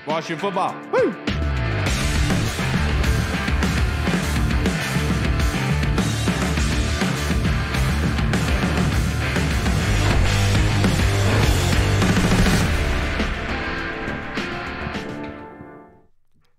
Washington football. Woo!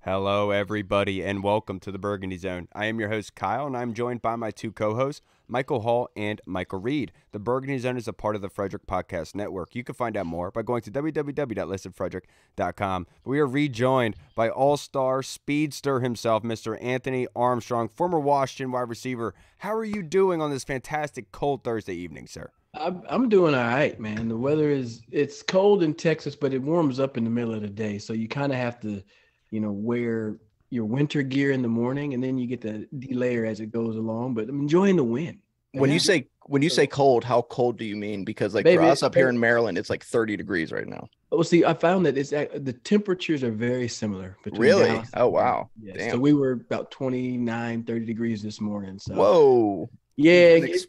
Hello, everybody, and welcome to the Burgundy Zone. I am your host, Kyle, and I'm joined by my two co-hosts, Michael Hall and Michael Reed. The Burgundy Zone is a part of the Frederick Podcast Network. You can find out more by going to www.listenfrederick.com. We are rejoined by all-star speedster himself, Mr. Anthony Armstrong, former Washington wide receiver. How are you doing on this fantastic cold Thursday evening, sir? I'm doing all right, man. The weather it's cold in Texas, but it warms up in the middle of the day, so you kind of have to wear your winter gear in the morning, and then you get to delayer as it goes along. But I'm enjoying the wind. When you say cold, how cold do you mean? Because for us up here in Maryland, it's like 30 degrees right now. Well, see, I found that the temperatures are very similar between Really? Dallas Oh, wow. Yes. Damn. So we were about 29, 30 degrees this morning. So whoa. Yeah, it gets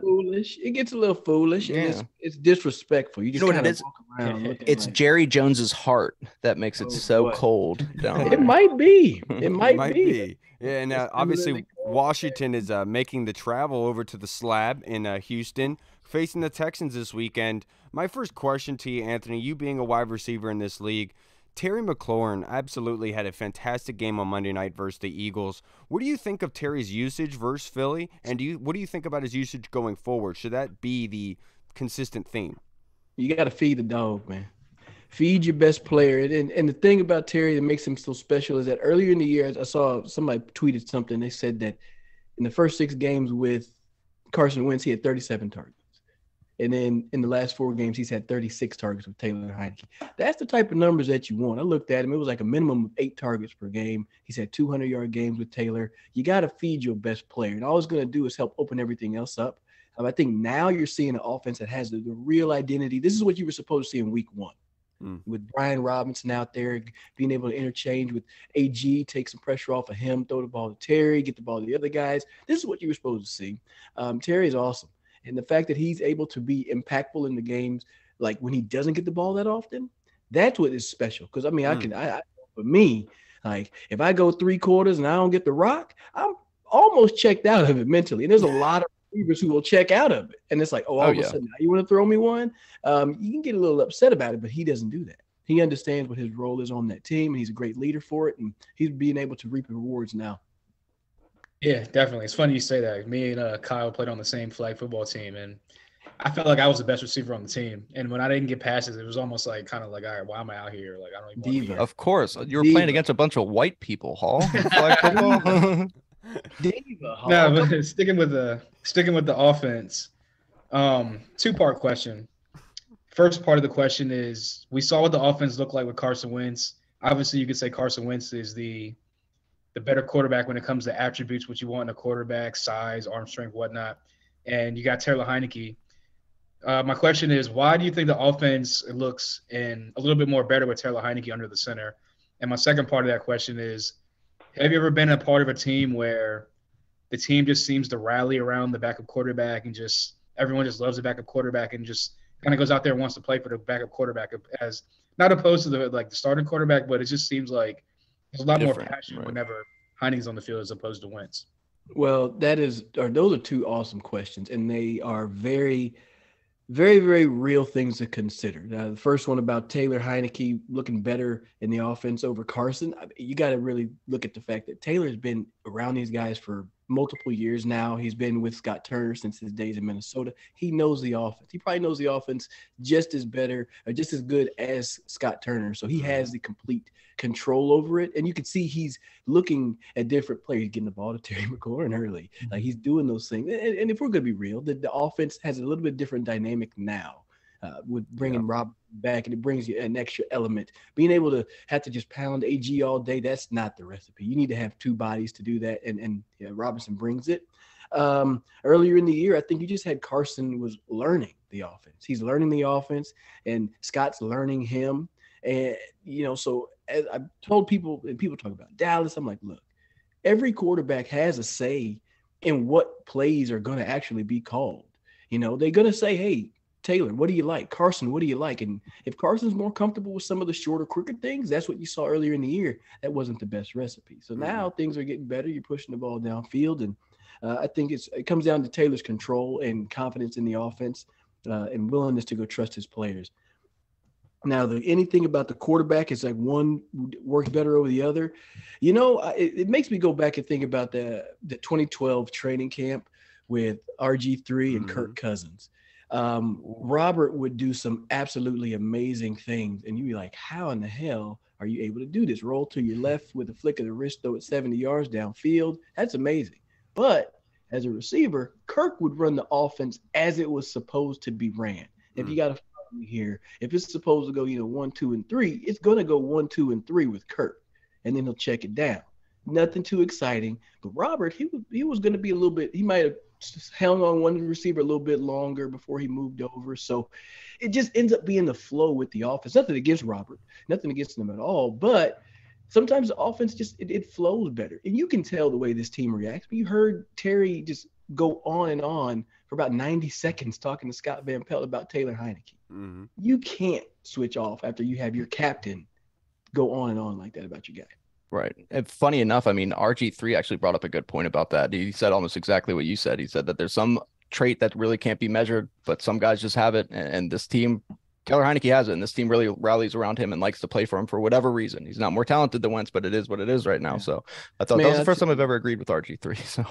foolish. It gets a little foolish, and it's disrespectful. You just know what it is? walk around. It's like Jerry Jones's heart that makes it cold down there. It might be. It might be. Yeah, and obviously Washington is making the travel over to the Slab in Houston, facing the Texans this weekend. My first question to you, Anthony, you being a wide receiver in this league, Terry McLaurins absolutely had a fantastic game on Monday night versus the Eagles. What do you think of Terry's usage versus Philly, and what do you think about his usage going forward? Should that be the consistent theme? You got to feed the dog, man. Feed your best player. And the thing about Terry that makes him so special is that earlier in the year, I saw somebody tweeted something. They said that in the first 6 games with Carson Wentz, he had 37 targets. And then in the last 4 games, he's had 36 targets with Taylor Heineke. That's the type of numbers that you want. I looked at him. It was like a minimum of 8 targets per game. He's had 200-yard games with Taylor. You got to feed your best player. And all it's going to do is help open everything else up. I think now you're seeing an offense that has the real identity. This is what you were supposed to see in week 1. With Brian Robinson out there, being able to interchange with AG, take some pressure off of him, throw the ball to Terry, get the ball to the other guys. This is what you were supposed to see. Terry is awesome. And the fact that he's able to be impactful in the games, like when he doesn't get the ball that often, that's what is special. Because, I mean, for me, like if I go 3 quarters and I don't get the rock, I'm almost checked out of it mentally. And there's a lot of receivers who will check out of it. And it's like, all of a sudden, now you want to throw me one? You can get a little upset about it, but he doesn't do that. He understands what his role is on that team, and he's a great leader for it, and he's being able to reap the rewards now. Yeah, definitely. It's funny you say that. Me and Kyle played on the same flag football team, and I felt like I was the best receiver on the team. And when I didn't get passes, it was almost like all right, why am I out here? Like I don't even want to be here. Of course, you were playing against a bunch of white people, Hall. Flag football. No, but sticking with the offense. 2-part question. First part of the question is, we saw what the offense looked like with Carson Wentz. Obviously, you could say Carson Wentz is the better quarterback when it comes to attributes, what you want in a quarterback, size, arm strength, whatnot. And you got Taylor Heineke. My question is, why do you think the offense looks a little bit more better with Taylor Heineke under the center? And my second part of that question is, have you ever been a part of a team where the team just seems to rally around the backup quarterback and just everyone just loves the backup quarterback and just kind of goes out there and wants to play for the backup quarterback as not opposed to the starting quarterback, but it just seems like there's a lot more passion whenever Heineke's on the field as opposed to Wentz. Well, those are 2 awesome questions, and they are very, very, very real things to consider. The first one about Taylor Heineke looking better in the offense over Carson, you got to really look at the fact that Taylor's been around these guys for multiple years now. He's been with Scott Turner since his days in Minnesota. He knows the offense. He probably knows the offense just as good as Scott Turner. So he has the complete control over it. And you can see he's looking at different players, getting the ball to Terry McLaurin early. Like he's doing those things. And if we're going to be real, the offense has a little bit different dynamic now. With bringing Rob back, and it brings you an extra element. Being able to have to just pound AG all day, that's not the recipe. You need to have 2 bodies to do that, and Robinson brings it. Earlier in the year, I think you just had Carson was learning the offense. He's learning the offense, and Scott's learning him. And, so as I've told people, and people talk about Dallas, I'm like, look, every quarterback has a say in what plays are going to actually be called. They're going to say, hey, Taylor, what do you like? Carson, what do you like? And if Carson's more comfortable with some of the shorter, quicker things, that's what you saw earlier in the year. That wasn't the best recipe. So now things are getting better. You're pushing the ball downfield. And I think it comes down to Taylor's control and confidence in the offense and willingness to go trust his players. Now, anything about the quarterback is like one works better over the other. You know, it makes me go back and think about the 2012 training camp with RG3 and Kirk Cousins. Robert would do some absolutely amazing things, and you'd be like, how in the hell are you able to do this? Roll to your left with a flick of the wrist, throw it 70 yards downfield. That's amazing. But as a receiver, Kirk would run the offense as it was supposed to be ran. If you got to follow me here, if it's supposed to go 1, 2, and 3, it's going to go 1, 2, and 3 with Kirk, and then he'll check it down. Nothing too exciting. But Robert, he was going to be a little bit – he might have held on one receiver a little bit longer before he moved over. So it just ends up being the flow with the offense. Nothing against Robert, nothing against him at all. But sometimes the offense just it flows better. And you can tell the way this team reacts. You heard Terry just go on and on for about 90 seconds talking to Scott Van Pelt about Taylor Heineke. Mm-hmm. You can't switch off after you have your captain go on and on like that about your guy. Right. And funny enough, I mean, RG3 actually brought up a good point about that. He said almost exactly what you said. He said that there's some trait that really can't be measured, but some guys just have it. And this team, Taylor Heineke has it, and this team really rallies around him and likes to play for him for whatever reason. He's not more talented than Wentz, but it is what it is right now. Yeah. So I thought that was the first time I've ever agreed with RG3. So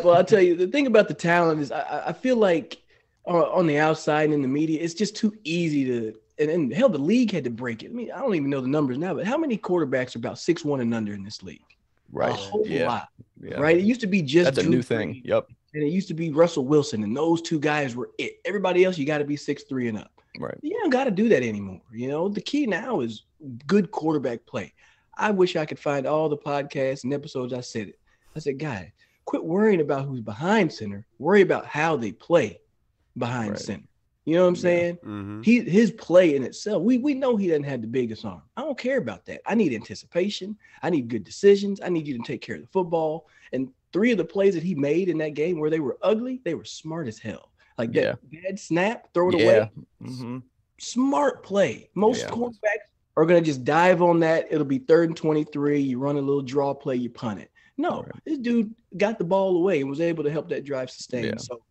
I'll tell you, the thing about the talent is I feel like on the outside and in the media, it's just too easy to – and hell, the league had to break it. I mean, I don't even know the numbers now, but how many quarterbacks are about 6'1" and under in this league? Right. A whole lot. Yeah. Right. It used to be just that's a new thing. Yep. And it used to be Russell Wilson, and those two guys were it. Everybody else, you got to be 6'3" and up. Right. You don't got to do that anymore. You know, the key now is good quarterback play. I wish I could find all the podcasts and episodes I said it. I said, guys, quit worrying about who's behind center. Worry about how they play behind center. You know what I'm saying? Mm-hmm. His play in itself, we know he doesn't have the biggest arm. I don't care about that. I need anticipation. I need good decisions. I need you to take care of the football. And 3 of the plays that he made in that game where they were ugly, they were smart as hell. Like that bad snap, throw it away. Mm-hmm. Smart play. Most quarterbacks are going to just dive on that. It'll be 3rd and 23. You run a little draw play, you punt it. No, this dude got the ball away and was able to help that drive sustain. Yeah. So,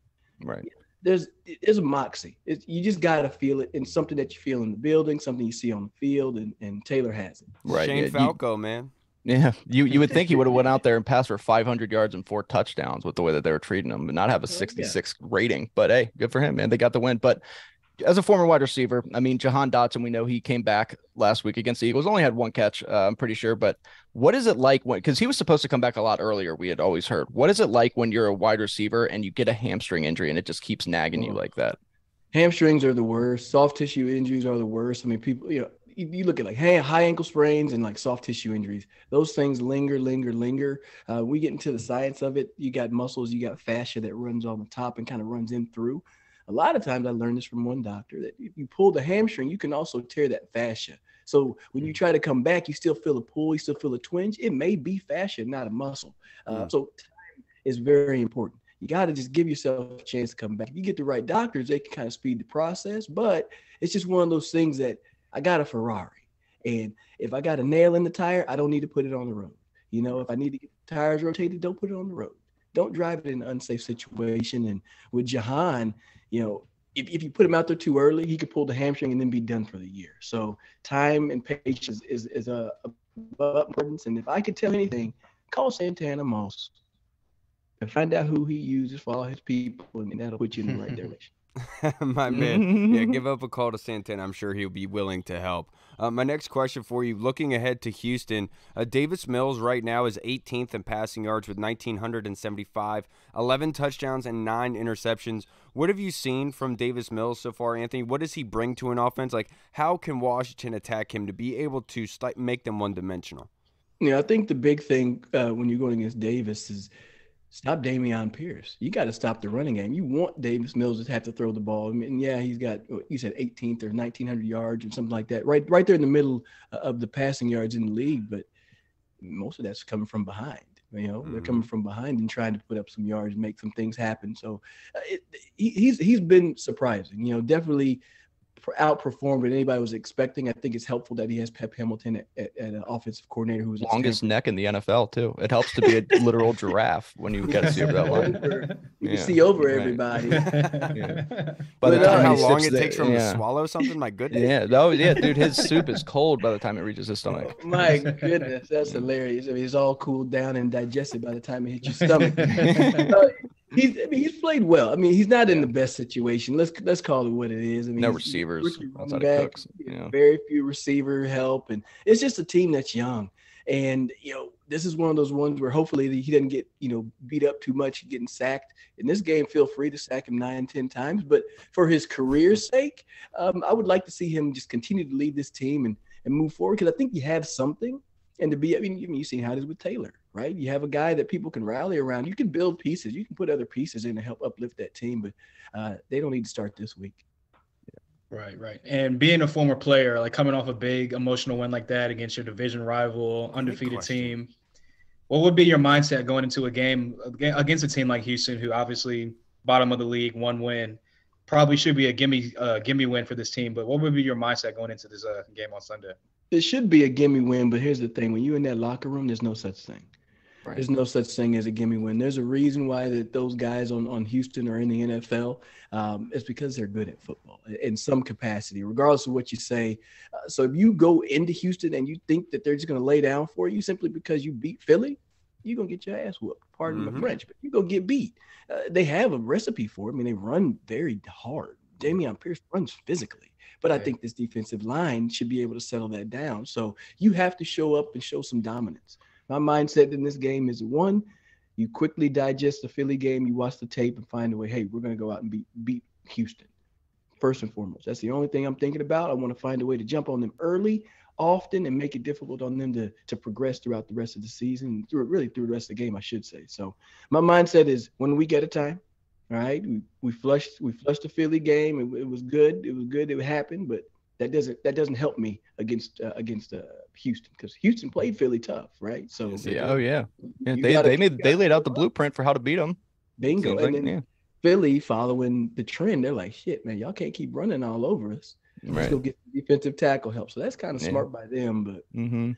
there's a moxie. You just got to feel it in something that you feel in the building, something you see on the field, and Taylor has it. Right. Shane Falco, man. Yeah, you would think he would have went out there and passed for 500 yards and 4 touchdowns with the way that they were treating him and not have a 66 rating. But, hey, good for him, man. They got the win. But as a former wide receiver, I mean, Jahan Dotson, we know he came back last week against the Eagles, only had 1 catch, I'm pretty sure. But what is it like because he was supposed to come back a lot earlier, we had always heard. What is it like when you're a wide receiver and you get a hamstring injury and it just keeps nagging you like that? Hamstrings are the worst. Soft tissue injuries are the worst. I mean, people, you look at like high ankle sprains and like soft tissue injuries. Those things linger. We get into the science of it. You got muscles, you got fascia that runs on the top and kind of runs in through. A lot of times I learned this from one doctor that if you pull the hamstring, you can also tear that fascia. So when you try to come back, you still feel a pull, you still feel a twinge. It may be fascia, not a muscle. So time is very important. You got to just give yourself a chance to come back. If you get the right doctors, they can kind of speed the process. But it's just one of those things that I got a Ferrari. And if I got a nail in the tire, I don't need to put it on the road. If I need to get the tires rotated, don't put it on the road. Don't drive it in an unsafe situation. And with Jahan, if you put him out there too early, he could pull the hamstring and then be done for the year. So time and patience is a importance. And if I could tell anything, call Santana Moss and find out who he uses for all his people, and that'll put you in the right direction. My man. Yeah, give up a call to Santana. I'm sure he'll be willing to help. My next question for you, looking ahead to Houston, Davis Mills right now is 18th in passing yards with 1,975, 11 touchdowns and 9 interceptions. What have you seen from Davis Mills so far, Anthony? What does he bring to an offense? Like, how can Washington attack him to be able to make them one-dimensional? I think the big thing when you're going against Davis is stop Dameon Pierce. You got to stop the running game. You want Davis Mills to have to throw the ball. I mean, he's got, you said 18th or 1,900 yards or something like that, right there in the middle of the passing yards in the league. But most of that's coming from behind. They're coming from behind and trying to put up some yards and make some things happen. So he's been surprising. Definitely outperformed what anybody was expecting. I think it's helpful that he has Pep Hamilton at an offensive coordinator who's longest neck in the NFL too. It helps to be a literal giraffe when you get to see over that line. You can see over everybody. By the time how long it takes for him to swallow something, my goodness. Yeah, dude, his soup is cold by the time it reaches his stomach. Oh, my goodness, that's hilarious. I mean, it's all cooled down and digested by the time it hits your stomach. He's played well. I mean, he's not in the best situation. Let's call it what it is. I mean, no receivers outside of Cooks. Very few receiver help, and it's just a team that's young. And this is one of those ones where hopefully he doesn't get beat up too much, getting sacked. In this game, feel free to sack him 9-10 times. But for his career's sake, I would like to see him just continue to lead this team and move forward, because I think you have something. And you've seen how it is with Taylor, right? You have a guy that people can rally around. You can build pieces. You can put other pieces in to help uplift that team, but they don't need to start this week. Right. And being a former player, like coming off a big emotional win like that against your division rival, undefeated team, what would be your mindset going into a game against a team like Houston, who obviously bottom of the league, one win, probably should be a gimme win for this team, but what would be your mindset going into this game on Sunday? It should be a gimme win, but here's the thing. When you're in that locker room, there's no such thing. Right. There's no such thing as a gimme win. There's a reason why those guys on Houston are in the NFL. It's because they're good at football in some capacity, regardless of what you say. So if you go into Houston and you think that they're just going to lay down for you simply because you beat Philly, you're going to get your ass whooped. Pardon my French, but you're going to get beat. They have a recipe for it. I mean, they run very hard. Dameon Pierce runs physically. But I think this defensive line should be able to settle that down. So you have to show up and show some dominance. My mindset in this game is, one, you quickly digest the Philly game, you watch the tape and find a way, hey, we're going to go out and beat Houston, first and foremost. That's the only thing I'm thinking about. I want to find a way to jump on them early, often, and make it difficult on them to progress throughout the rest of the season, through the rest of the game, I should say. So my mindset is 1 week at a time. All right, we flushed the Philly game. It was good. It happened, but that doesn't help me against Houston, because Houston played Philly tough, right? So they laid out the blueprint for how to beat them. Bingo. And then Philly, following the trend, they're like, shit, man, y'all can't keep running all over us. Let's go get the defensive tackle help. So that's kind of smart by them, but you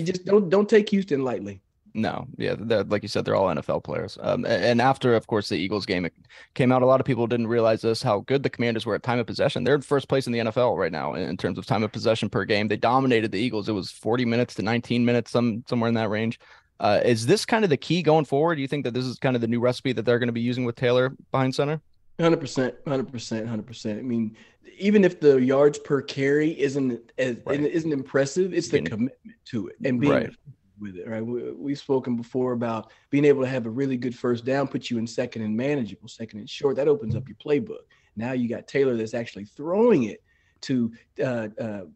just don't take Houston lightly. No, like you said, they're all NFL players. And after, of course, the Eagles game, it came out, a lot of people didn't realize this, how good the Commanders were at time of possession. They're in first place in the NFL right now in terms of time of possession per game. They dominated the Eagles. It was 40 minutes to 19 minutes, somewhere in that range. Is this kind of the key going forward? Do you think that this is kind of the new recipe that they're going to be using with Taylor behind center? 100%. I mean, even if the yards per carry isn't impressive, it's the commitment to it and being with it, right? We've spoken before about being able to have a really good first down, put you in second and manageable, second and short. That opens up your playbook. Now you got Taylor that's actually throwing it to Mr.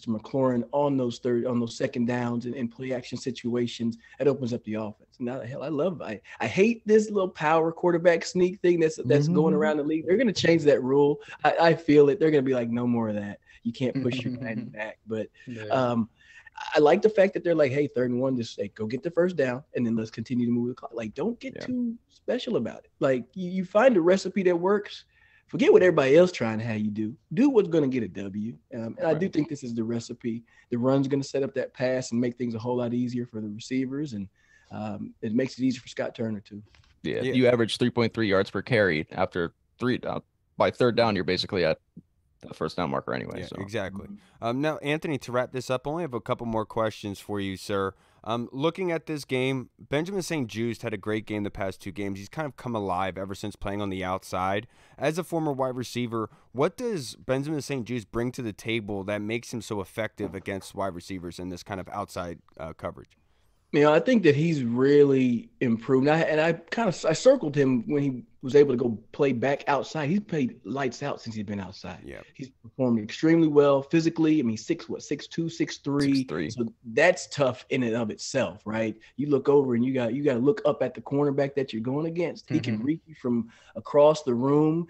McLaurin on those second downs and play action situations. That opens up the offense. Now, hell, I hate this little power quarterback sneak thing that's going around the league. They're going to change that rule. I feel it. They're going to be like, no more of that. You can't push your guy back. But I like the fact that they're like, hey, 3rd and 1, just go get the first down, and then let's continue to move the clock. Like, don't get too special about it. Like, you find a recipe that works. Forget what everybody else trying to have you do. Do what's going to get a W. And I do think this is the recipe. The run's going to set up that pass and make things a whole lot easier for the receivers, and it makes it easier for Scott Turner too. Yeah. You average 3.3 yards per carry after 3 down. By 3rd down, you're basically at the first down marker anyway. Yeah, exactly. Now, Anthony, to wrap this up, I only have a couple more questions for you, sir. Looking at this game, Benjamin St-Juste had a great game the past 2 games. He's kind of come alive ever since playing on the outside. As a former wide receiver, what does Benjamin St-Juste bring to the table that makes him so effective against wide receivers in this kind of outside coverage? I think that he's really improved. I circled him when he was able to go play back outside. He's played lights out since he's been outside. Yeah, he's performed extremely well physically. I mean, 6'2", 6'3". So that's tough in and of itself, right? You look over and you got to look up at the cornerback that you're going against. He can reach you from across the room.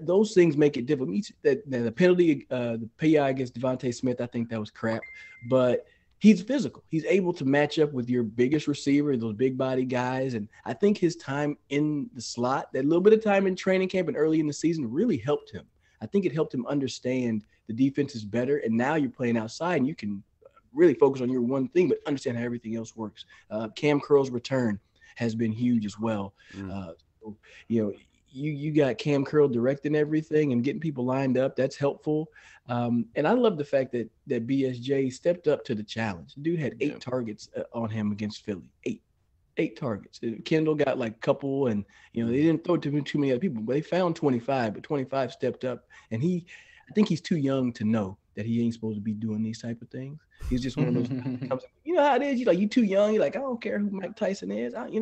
Those things make it difficult. The penalty, the PI against Devontae Smith, I think that was crap, but he's physical. He's able to match up with your biggest receiver, those big body guys. And I think his time in the slot, that little bit of time in training camp and early in the season really helped him. I think it helped him understand the defense is better. And now you're playing outside and you can really focus on your one thing, but understand how everything else works. Cam Curl's return has been huge as well. So, you got Cam Curl directing everything and getting people lined up. That's helpful. And I love the fact that BSJ stepped up to the challenge. The dude had 8 targets on him against Philly. Eight targets. Kendall got like a couple, and they didn't throw it to too many other people, but they found 25, but 25 stepped up. And I think he's too young to know that he ain't supposed to be doing these type of things. He's just one of those comes, you know how it is. You too young. You're like, I don't care who Mike Tyson is. Right.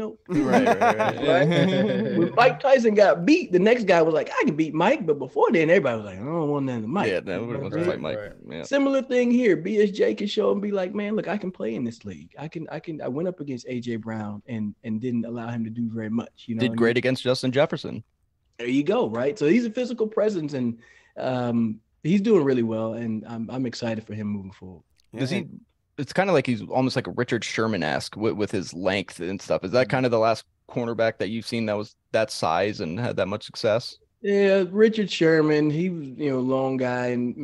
When Mike Tyson got beat, the next guy was like, I can beat Mike. But before then, everybody was like, I don't want nothing to Mike. Yeah, nobody wants to fight Mike. Yeah. Similar thing here. BSJ can show and be like, man, look, I can play in this league. I went up against AJ Brown and didn't allow him to do very much. Did great against Justin Jefferson. There you go. Right. So he's a physical presence, and he's doing really well, and I'm excited for him moving forward. Yeah. It's kind of like he's almost like a Richard Sherman-esque with his length and stuff. Is that kind of the last cornerback that you've seen that was that size and had that much success? Yeah, Richard Sherman. He was, long guy, and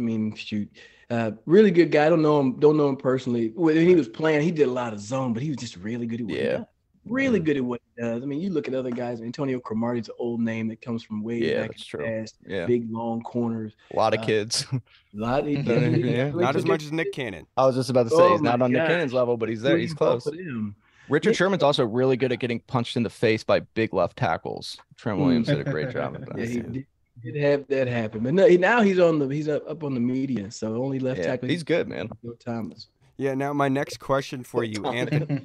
really good guy. I don't know him personally. When he was playing, he did a lot of zone, but he was just really good at what he does. Really good at what he does. I mean, you look at other guys. Antonio Cromartie's an old name that comes from way back in the past. Yeah. Big, long corners. A lot of kids. Not as much as Nick Cannon. I was just about to say he's not on Nick Cannon's level, but he's there. He's close. Richard Sherman's also really good at getting punched in the face by big left tackles. Trent Williams did a great job at that. Yeah, he did have that happen. But no, now he's up on the media, so only left tackle. He's good, man. Thomas. Yeah, now my next question for you, Anthony.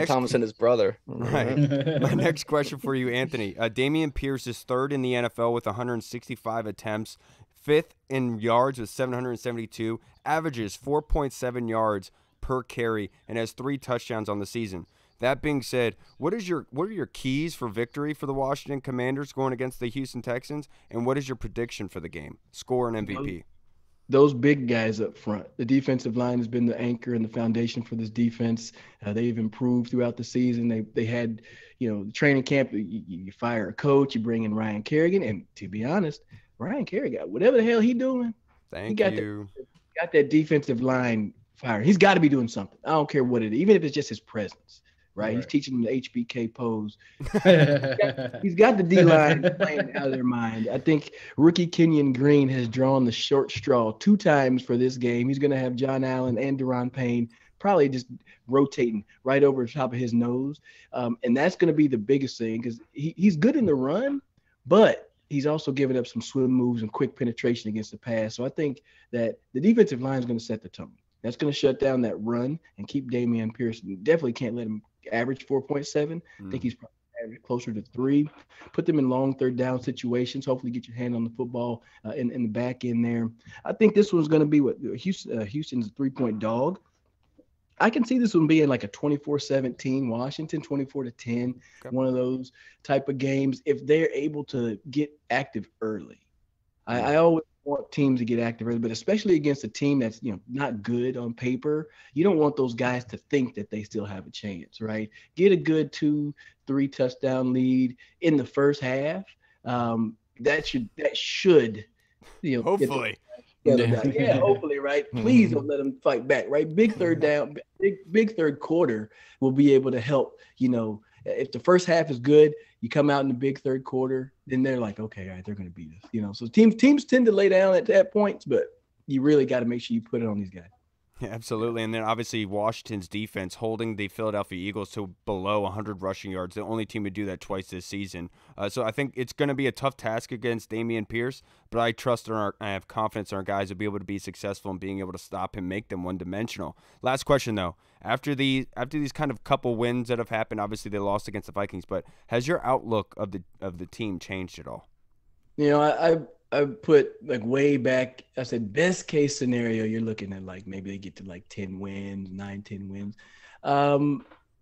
Thomas and his brother. Right. My next question for you, Anthony. Dameon Pierce is 3rd in the NFL with 165 attempts, 5th in yards with 772, averages 4.7 yards per carry, and has 3 touchdowns on the season. That being said, what are your keys for victory for the Washington Commanders going against the Houston Texans, and what is your prediction for the game? Score and MVP. Those big guys up front. The defensive line has been the anchor and the foundation for this defense. They've improved throughout the season. They had, the training camp. You fire a coach, you bring in Ryan Kerrigan, and to be honest, Ryan Kerrigan, whatever the hell he doing, got that defensive line fired. He's got to be doing something. I don't care what it is, even if it's just his presence. Right? He's teaching them the HBK pose. He's got the D-line playing out of their mind. I think rookie Kenyon Green has drawn the short straw 2 times for this game. He's going to have John Allen and Deron Payne probably just rotating right over the top of his nose. And that's going to be the biggest thing because he's good in the run, but he's also giving up some swim moves and quick penetration against the pass. So I think that the defensive line is going to set the tone. That's going to shut down that run and keep Dameon Pierce. Definitely can't let him average 4.7. I think he's probably closer to 3. Put them in long 3rd down situations. Hopefully get your hand on the football in the back end there. I think this one's going to be what Houston's a 3-point dog. I can see this one being like a 24-17 Washington, 24-10, one of those type of games if they're able to get active early. I always want teams to get active early, but especially against a team that's not good on paper, you don't want those guys to think that they still have a chance, right? Get a good 2-3 touchdown lead in the first half. That should hopefully. Hopefully, right? Please don't let them fight back, right? Big 3rd down, big 3rd quarter will be able to help. If the first half is good, you come out in the big 3rd quarter, then they're like, okay, all right, they're going to beat us. So teams tend to lay down at that point, but you really got to make sure you put it on these guys. Yeah, absolutely. And then obviously Washington's defense holding the Philadelphia Eagles to below 100 rushing yards, the only team to do that twice this season. So I think it's going to be a tough task against Dameon Pierce, but I have confidence in our guys to be able to be successful in being able to stop him, make them one-dimensional. Last question, though. After these kind of couple wins that have happened, obviously they lost against the Vikings, but has your outlook of the team changed at all? I put way back, I said best case scenario, you're looking at maybe they get to 10 wins, 9-10 wins.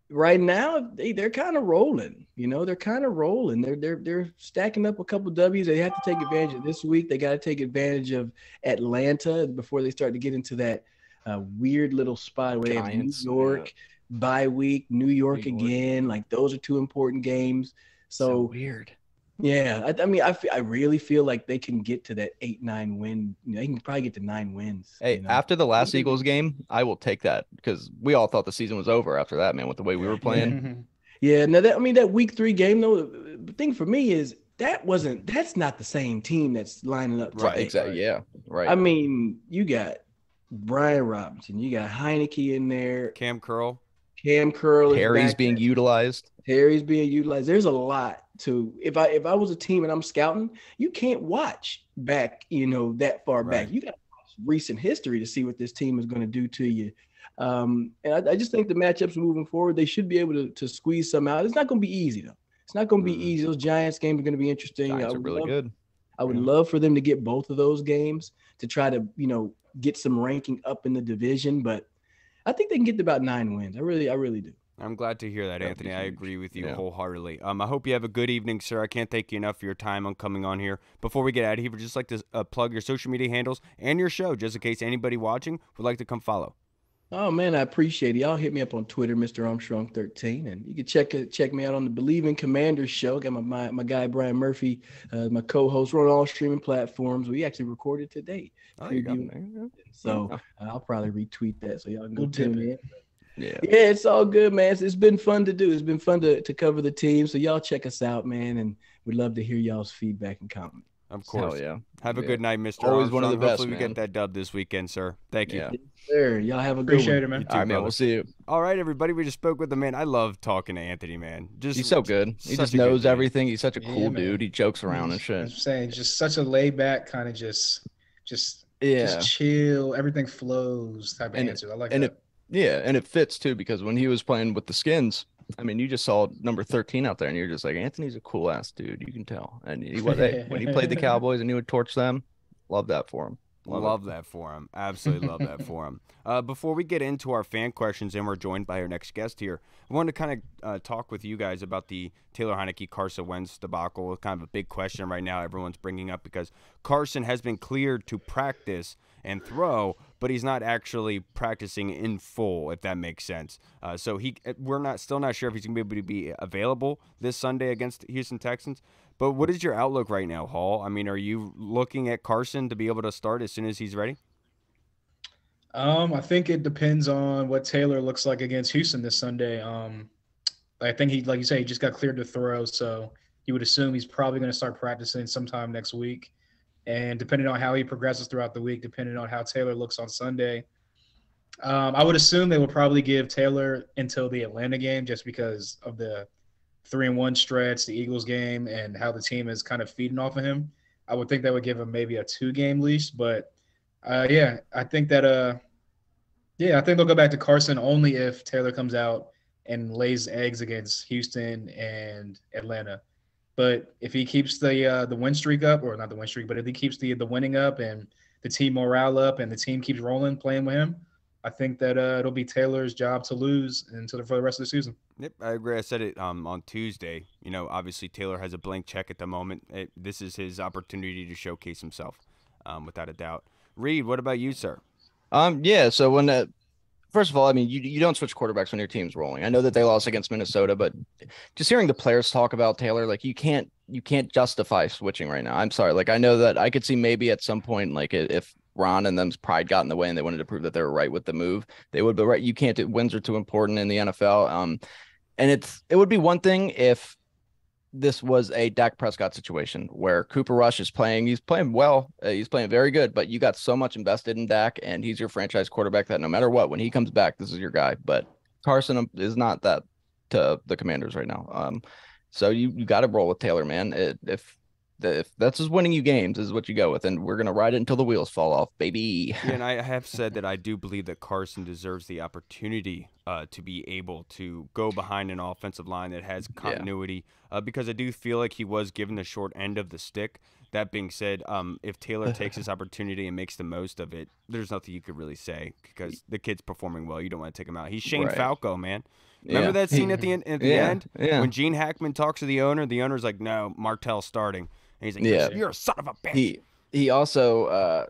Right now, they're kind of rolling. They're kind of rolling. They're stacking up a couple W's. They have to take advantage of this week. They got to take advantage of Atlanta before they start to get into that a weird little spot where Giants, they have New York bye week, New York again. Like those are two important games. So weird. Yeah, I mean, I really feel like they can get to that 8-9 win. They can probably get to 9 wins. Hey, after the last Eagles game, I will take that because we all thought the season was over after that, man, with the way we were playing. Yeah, now that week 3 game though, the thing for me is that's not the same team that's lining up today. Right, exactly. Yeah, right. I mean, you got Brian Robinson, you got Heineke in there, Cam Curl. Harry's being utilized. There's a lot to if I was a team and I'm scouting, you can't watch back, that far back. You got to watch recent history to see what this team is going to do to you. And I just think the matchups moving forward, they should be able to squeeze some out. It's not going to be easy though. It's not going to be easy. Those Giants games are going to be interesting. Giants are really good. I would love for them to get both of those games to try to, get some ranking up in the division, but I think they can get to about 9 wins. I really do. I'm glad to hear that, Anthony. I agree with you wholeheartedly. I hope you have a good evening, sir. I can't thank you enough for your time on coming on here. Before we get out of here, we'd just like to plug your social media handles and your show, just in case anybody watching would like to come follow. Oh, man, I appreciate it. Y'all hit me up on Twitter, Mr. Armstrong 13, and you can check me out on the Believe in Commanders show. Got my guy, Brian Murphy, my co-host. We're on all streaming platforms. We actually recorded today. So I'll probably retweet that so y'all can go tune in. Yeah, it's all good, man. It's been fun to do. It's been fun to cover the team. So y'all check us out, man, and we'd love to hear y'all's feedback and comment. Of course. Hell yeah. Have a good night, Mr. Always Armstrong. one of the best, Hopefully we get that dub this weekend, sir. Thank you. Yeah. Yes, sir. Y'all have a good Appreciate one. it, man. You too, All right, man. brother. We'll see you. All right, everybody. We just spoke with the man. I love talking to Anthony, man. He's so good. He just knows everything. He's such a cool dude. He jokes around and shit. I'm saying just such a laid back kind of just chill. Everything flows type of answer. I like that. And it fits too because when he was playing with the Skins, I mean, you just saw number 13 out there, and you're just like, Anthony's a cool ass dude. You can tell. And when he played the Cowboys and he would torch them, love that for him. Love that for him. Absolutely love that for him. Before we get into our fan questions, and we're joined by our next guest here, I wanted to kind of talk with you guys about the Taylor Heineke, Carson Wentz debacle. Kind of a big question right now everyone's bringing up because Carson has been cleared to practice and throw, but he's not actually practicing in full, if that makes sense. So we're still not sure if he's going to be able to be available this Sunday against the Houston Texans. But what is your outlook right now, Hall? I mean, are you looking at Carson to be able to start as soon as he's ready? I think it depends on what Taylor looks like against Houston this Sunday. I think he, like you say, he just got cleared to throw, so you would assume he's probably going to start practicing sometime next week. And depending on how he progresses throughout the week, depending on how Taylor looks on Sunday, I would assume they will probably give Taylor until the Atlanta game just because of the 3-1 stretch, the Eagles game, and how the team is kind of feeding off of him. I would think that would give him maybe a 2-game leash. But, I think that I think they'll go back to Carson only if Taylor comes out and lays eggs against Houston and Atlanta. But if he keeps the win streak up, or not the win streak, but if he keeps the winning up and the team morale up and the team keeps rolling, playing with him, I think that it'll be Taylor's job to lose for the rest of the season. Yep, I agree. I said it on Tuesday. Obviously Taylor has a blank check at the moment. This is his opportunity to showcase himself, without a doubt. Reed, what about you, sir? So when first of all, I mean, you don't switch quarterbacks when your team's rolling. I know that they lost against Minnesota, but just hearing the players talk about Taylor, like you can't justify switching right now. I'm sorry. Like I know that I could see maybe at some point, like if Ron and them's pride got in the way and they wanted to prove that they were right with the move, they would be right. You can't do wins are too important in the NFL. And it would be one thing if this was a Dak Prescott situation where Cooper Rush is playing. He's playing well. He's playing very good, but you got so much invested in Dak and he's your franchise quarterback that no matter what, when he comes back, this is your guy. But Carson is not that to the Commanders right now. So you got to roll with Taylor, man. If that's just winning you games is what you go with, and we're going to ride it until the wheels fall off, baby. Yeah, and I have said that I do believe that Carson deserves the opportunity to be able to go behind an offensive line that has continuity, because I do feel like he was given the short end of the stick. That being said, if Taylor takes this opportunity and makes the most of it, there's nothing you could really say because the kid's performing well. You don't want to take him out. He's Shane Falco, man. Remember that scene at the end? When Gene Hackman talks to the owner's like, "No, Martell's starting." And he's like, "You're a son of a bitch." He also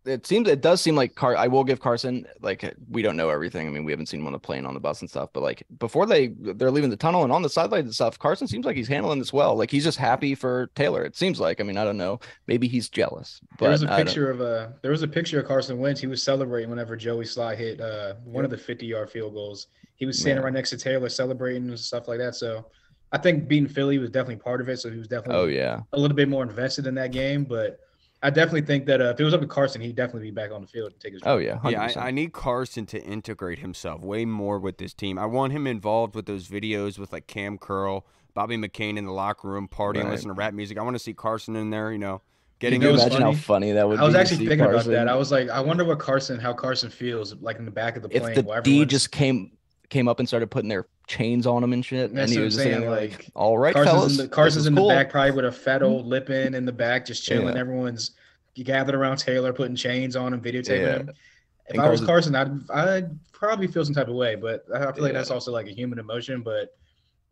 it does seem like I will give Carson, like, we don't know everything. I mean, we haven't seen him on the plane, on the bus and stuff, but like before they're leaving the tunnel and on the sidelines and stuff, Carson seems like he's handling this well. Like he's just happy for Taylor. It seems like, I mean, I don't know, maybe he's jealous, but there was a picture of Carson Wentz. He was celebrating whenever Joey Sly hit one of the 50-yard field goals. He was standing right next to Taylor celebrating and stuff like that. So I think beating Philly was definitely part of it. So he was definitely a little bit more invested in that game, but I definitely think that if it was up to Carson, he'd definitely be back on the field to take his. 100%. Yeah, I need Carson to integrate himself way more with this team. I want him involved with those videos with like Cam Curl, Bobby McCain in the locker room partying, listening to rap music. I want to see Carson in there, getting. Imagine how funny that would be. I was actually thinking about that. I was like, I wonder how Carson feels like in the back of the plane. If the D just came up and started putting their chains on him and shit, and he was saying like, all right, Carson's in the back probably with a fat old Lippin in the back just chilling. Everyone's gathered around Taylor putting chains on him, videotaping him. If I was Carson, I'd probably feel some type of way, but I feel like that's also like a human emotion. But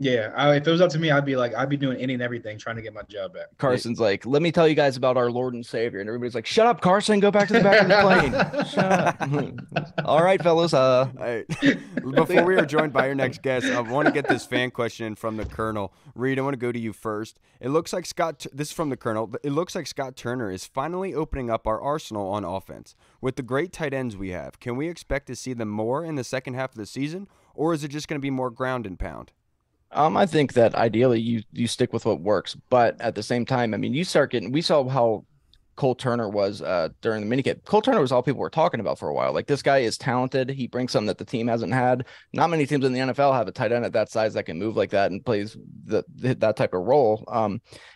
yeah, if it was up to me, I'd be doing any and everything trying to get my job back. Carson's like, let me tell you guys about our Lord and Savior, and everybody's like, shut up, Carson, go back to the back of the plane. Shut up. All right, fellas. Before we are joined by your next guest, I want to get this fan question from the Colonel. Reed, I want to go to you first. It looks like this is from the Colonel. It looks like Scott Turner is finally opening up our arsenal on offense. With the great tight ends we have, can we expect to see them more in the second half of the season, or is it just going to be more ground and pound? I think that ideally you stick with what works, but at the same time, I mean, we saw how Cole Turner was during the minicamp. Cole Turner was all people were talking about for a while. Like, this guy is talented. He brings something that the team hasn't had. Not many teams in the NFL have a tight end at that size that can move like that and plays that type of role.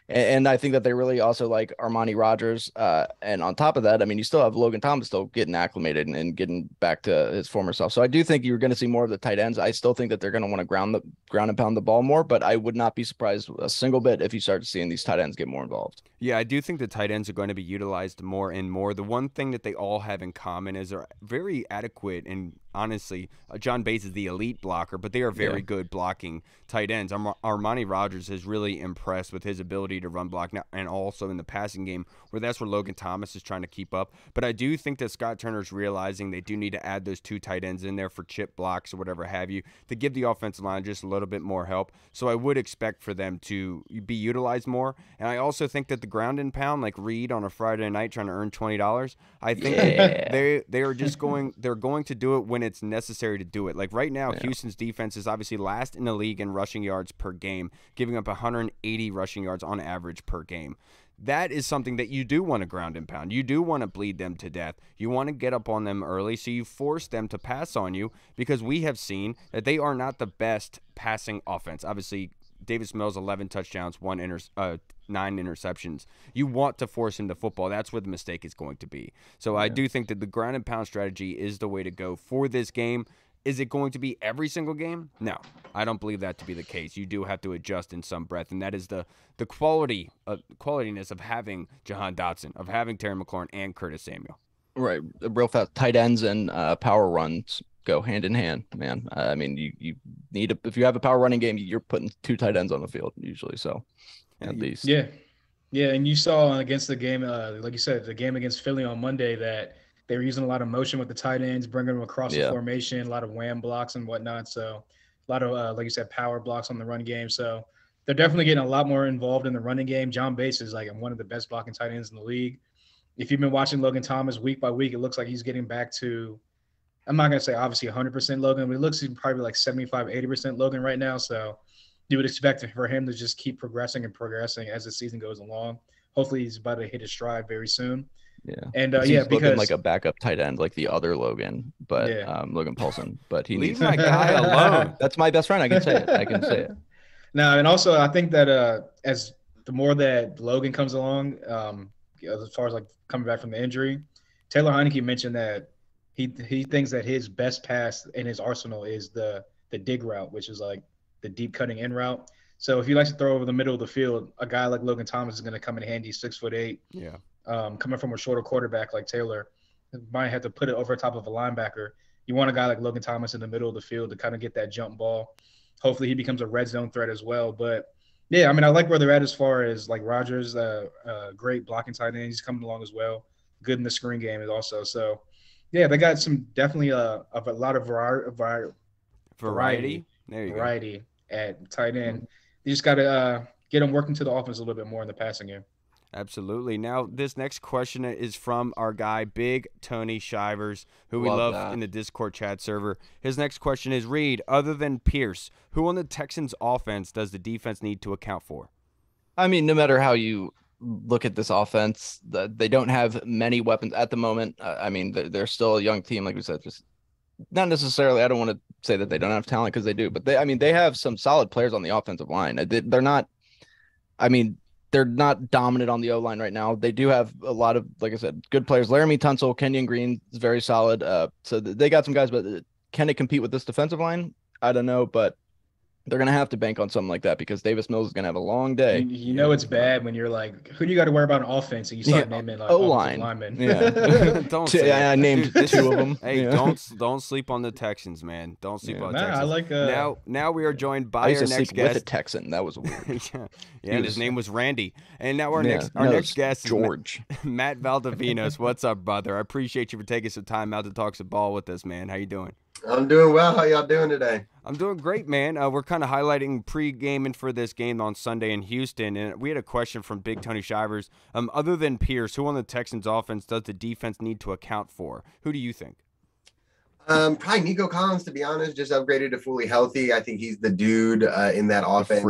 And I think that they really also like Armani Rogers. And on top of that, I mean, you still have Logan Thomas still getting acclimated and getting back to his former self. So I do think you're going to see more of the tight ends. I still think that they're going to want to ground and pound the ball more, but I would not be surprised a single bit if you start seeing these tight ends get more involved. Yeah, I do think the tight ends are going to be utilized more and more. The one thing that they all have in common is they're very adequate, and honestly, John Bates is the elite blocker, but they are very good blocking tight ends. Armani Rogers has really impressed with his ability to run block now, and also in the passing game, where that's where Logan Thomas is trying to keep up. But I do think that Scott Turner's realizing they do need to add those two tight ends in there for chip blocks or whatever have you to give the offensive line just a little bit more help. So I would expect for them to be utilized more. And I also think that the ground and pound, like Reed on a Friday night trying to earn $20, I think they are just going to do it when it's necessary to do it. Like right now, Houston's defense is obviously last in the league in rushing yards per game, giving up 180 rushing yards on average per game. That is something that you do want to ground and pound. You do want to bleed them to death. You want to get up on them early, so you force them to pass on you, because we have seen that they are not the best passing offense. Obviously, Davis Mills, 11 touchdowns, 9 interceptions. You want to force him to football. That's where the mistake is going to be. So I do think that the ground and pound strategy is the way to go for this game. Is it going to be every single game? No, I don't believe that to be the case. You do have to adjust in some breath, and that is the qualityness of having Jahan Dotson, of having Terry McLaurin and Curtis Samuel. Right, real fast tight ends and power runs go hand in hand, man. I mean, you need if you have a power running game, you're putting two tight ends on the field usually. So at least, yeah, and you saw against the game, like you said, the game against Philly on Monday, that they were using a lot of motion with the tight ends, bringing them across the formation, a lot of wham blocks and whatnot. So a lot of, like you said, power blocks on the run game. So they're definitely getting a lot more involved in the running game. John Bates is like one of the best blocking tight ends in the league. If you've been watching Logan Thomas week by week, it looks like he's getting back to, I'm not going to say obviously 100% Logan, but it looks like probably like 75, 80% Logan right now. So you would expect for him to just keep progressing as the season goes along. Hopefully he's about to hit his stride very soon. Yeah, and because like a backup tight end, like the other Logan, but Logan Paulson. But he leave my guy alone. That's my best friend. I can say it. No, and also I think that as the more that Logan comes along, as far as like coming back from the injury, Taylor Heineke mentioned that he thinks that his best pass in his arsenal is the dig route, which is like the deep cutting in route. So if he likes to throw over the middle of the field, a guy like Logan Thomas is going to come in handy, 6'8". Yeah. Coming from a shorter quarterback like Taylor, might have to put it over top of a linebacker. You want a guy like Logan Thomas in the middle of the field to kind of get that jump ball. Hopefully he becomes a red zone threat as well. But yeah, I mean, I like where they're at as far as like Rogers, great blocking tight end. He's coming along as well. good in the screen game also. So, yeah, they got some definitely a lot of variety. There you go. At tight end. You just got to get them working to the offense a little bit more in the passing game. Absolutely. Now, this next question is from our guy, Big Tony Shivers, who we love in the Discord chat server. His next question is, Reed, other than Pierce, who on the Texans offense does the defense need to account for? I mean, no matter how you look at this offense, they don't have many weapons at the moment. I mean, they're still a young team, like we said, just not necessarily. I don't want to say that they don't have talent, because they do, but they have some solid players on the offensive line. They're not, I mean, they're not dominant on the O-line right now. They do have a lot of, like I said, good players. Laramie Tunsil, Kenyon Green is very solid. So they got some guys, but can it compete with this defensive line? I don't know, but they're going to have to bank on something like that, because Davis Mills is going to have a long day. You know it's bad when you're like, who do you got to worry about on offense? And you start naming like O-line. Linemen. Yeah. Don't say I named two of them. Hey, don't sleep on the Texans, man. Don't sleep on the Texans. I like now we are joined by I used our to next sleep guest. with a Texan. That was weird. yeah, and his name was Randy. And now our next guest George. is Matt Valdovinos. What's up, brother? I appreciate you for taking some time out to talk some ball with us, man. How you doing? I'm doing well. How y'all doing today? I'm doing great, man. We're kind of highlighting pre-gaming for this game on Sunday in Houston, and we had a question from Big Tony Shivers. Other than Pierce, who on the Texans offense does the defense need to account for? Who do you think? Probably Nico Collins, to be honest, just upgraded to fully healthy. I think he's the dude in that offense.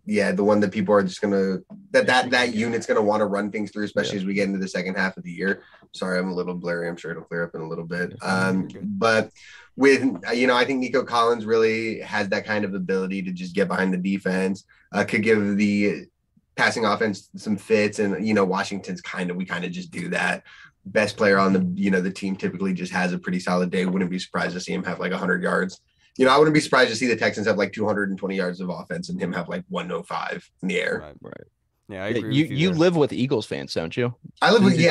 The one that people are just gonna that unit's gonna want to run things through, especially as we get into the second half of the year. Sorry, I'm a little blurry. I'm sure it'll clear up in a little bit. But with I think Nico Collins really has that kind of ability to just get behind the defense. Could give the passing offense some fits, and Washington's we kind of just do that. Best player on the team typically just has a pretty solid day. Wouldn't be surprised to see him have like 100 yards. I wouldn't be surprised to see the Texans have like 220 yards of offense and him have like 105 in the air. Right. Yeah, I agree you live with Eagles fans, don't you? I live with three.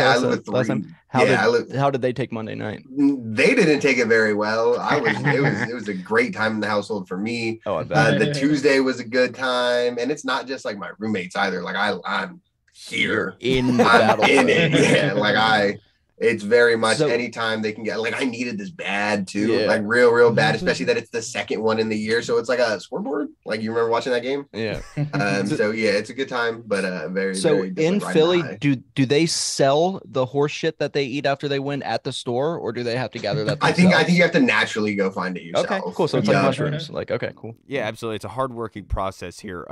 How did they take Monday night? They didn't take it very well. It was a great time in the household for me. Oh, I bet. The Tuesday was a good time, and it's not just like my roommates either. Like I'm here in the battle. In it. Yeah, it's very much anytime they can get, I needed this bad too, like real bad, especially that it's the second one in the year. So it's like a scoreboard. Like, you remember watching that game? Yeah. It's a good time, but very in Philly, do they sell the horse shit that they eat after they win at the store, or do they have to gather that themselves? I think you have to naturally go find it yourself. Okay, cool. So it's like mushrooms. Like, okay, cool. Yeah, absolutely. It's a hardworking process here.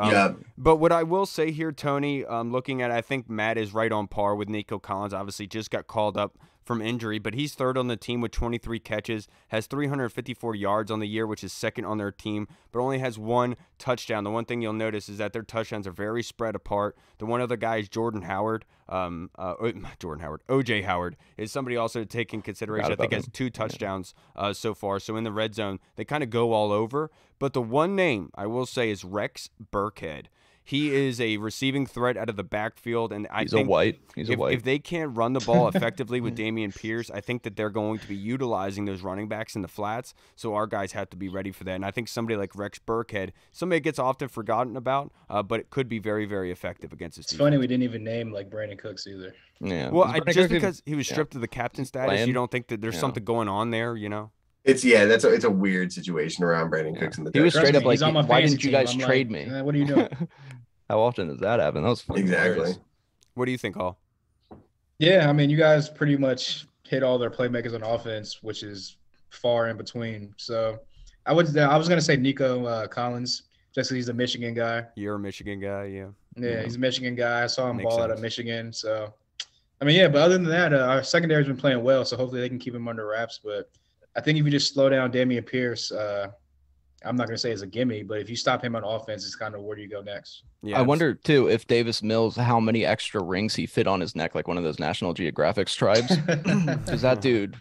But what I will say here, Tony, looking at, I think Matt is right on par with Nico Collins. Obviously, just got called up from injury, but he's third on the team with 23 catches, has 354 yards on the year, which is second on their team, but only has one touchdown. The one thing you'll notice is that their touchdowns are very spread apart. The one other guy is Jordan Howard. OJ Howard is somebody also to take in consideration. I think has 2 touchdowns so far. So in the red zone, they kind of go all over. But the one name I will say is Rex Burkhead. He is a receiving threat out of the backfield, and I think if they can't run the ball effectively with Dameon Pierce, I think that they're going to be utilizing those running backs in the flats, so our guys have to be ready for that. And I think somebody like Rex Burkhead, somebody gets often forgotten about, but it could be very, very effective against his team. It's funny we didn't even name like Brandon Cooks either. Yeah. Well, just because he was stripped of the captain status, you don't think that there's something going on there, It's a weird situation around Brandon Cooks in the. He was straight up like, "Why didn't you guys trade me? What are you doing?" How often does that happen? That was funny. Exactly. What do you think, Hall? Yeah, I mean, you guys pretty much hit all their playmakers on offense, which is far in between. So I was going to say Nico Collins, just because he's a Michigan guy. You're a Michigan guy, yeah. Yeah, he's a Michigan guy. I saw him ball out of Michigan. So, I mean, yeah, but other than that, our secondary's been playing well, so hopefully they can keep him under wraps. But I think if you just slow down Dameon Pierce, I'm not going to say it's a gimme, but if you stop him on offense, it's kind of where do you go next? Yeah, I wonder, too, if Davis Mills, how many extra rings he fit on his neck, like one of those National Geographic tribes. Because that dude,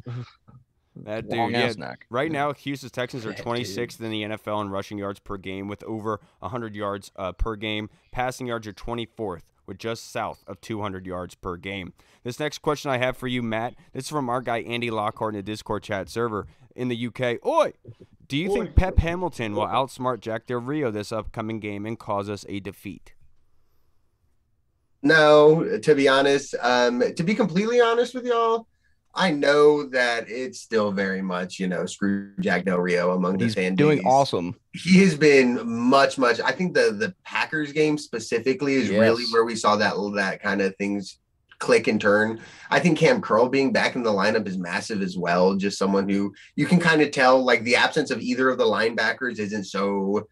neck. Right now, Houston Texans are 26th in the NFL in rushing yards per game with over 100 yards per game. Passing yards are 24th with just south of 200 yards per game. This next question I have for you, Matt, this is from our guy Andy Lockhart in the Discord chat server in the UK. Oi! Do you think Pep Hamilton will outsmart Jack Del Rio this upcoming game and cause us a defeat? No, to be honest, to be completely honest with y'all, I know that it's still very much, screw Jack Del Rio among the He's fan doing base. awesome. He has been much. I think the Packers game specifically is really where we saw that kind of things click and turn. I think Cam Curl being back in the lineup is massive as well. Just someone who you can kind of tell, like, the absence of either of the linebackers isn't so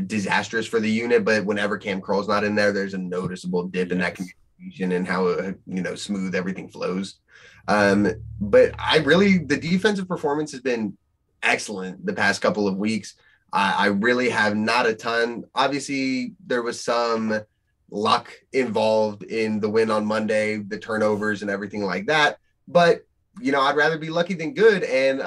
disastrous for the unit, but whenever Cam Curl's not in there, there's a noticeable dip in that communication and how smooth everything flows. But the defensive performance has been excellent the past couple of weeks. I really have not a ton. Obviously, there was some luck involved in the win on Monday, the turnovers and everything like that. But, I'd rather be lucky than good. And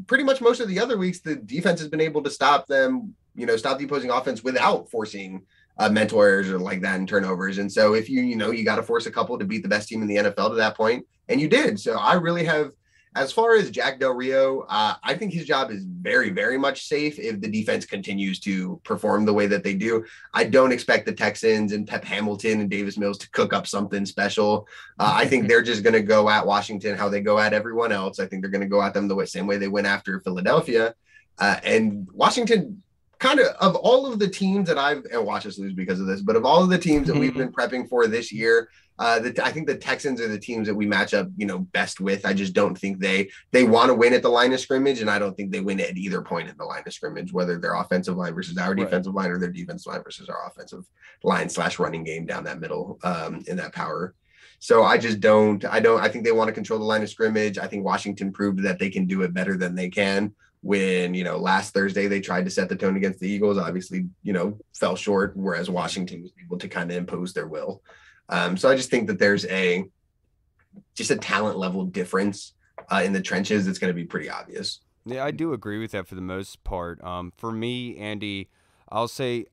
pretty much most of the other weeks, the defense has been able to stop them, stop the opposing offense without forcing mental errors or like that and turnovers. And so if you got to force a couple to beat the best team in the NFL to that point, and you did. So I really have, as far as Jack Del Rio, I think his job is very, very much safe if the defense continues to perform the way that they do. I don't expect the Texans and Pep Hamilton and Davis Mills to cook up something special. I think they're just going to go at Washington how they go at everyone else. I think they're going to go at them the same way they went after Philadelphia. And Washington, kind of all of the teams that I've watched us lose because of this, but of all of the teams that we've been prepping for this year, I think the Texans are the teams that we match up, best with. I just don't think they want to win at the line of scrimmage, and I don't think they win at either point in the line of scrimmage, whether their offensive line versus our defensive line or their defensive line versus our offensive line / running game down that middle in that power. So I think they want to control the line of scrimmage. I think Washington proved that they can do it better than they can. When, last Thursday they tried to set the tone against the Eagles, obviously, fell short, whereas Washington was able to kind of impose their will. So I just think that there's just a talent level difference in the trenches that's going to be pretty obvious. Yeah, I do agree with that for the most part. For me, Andy, I'll say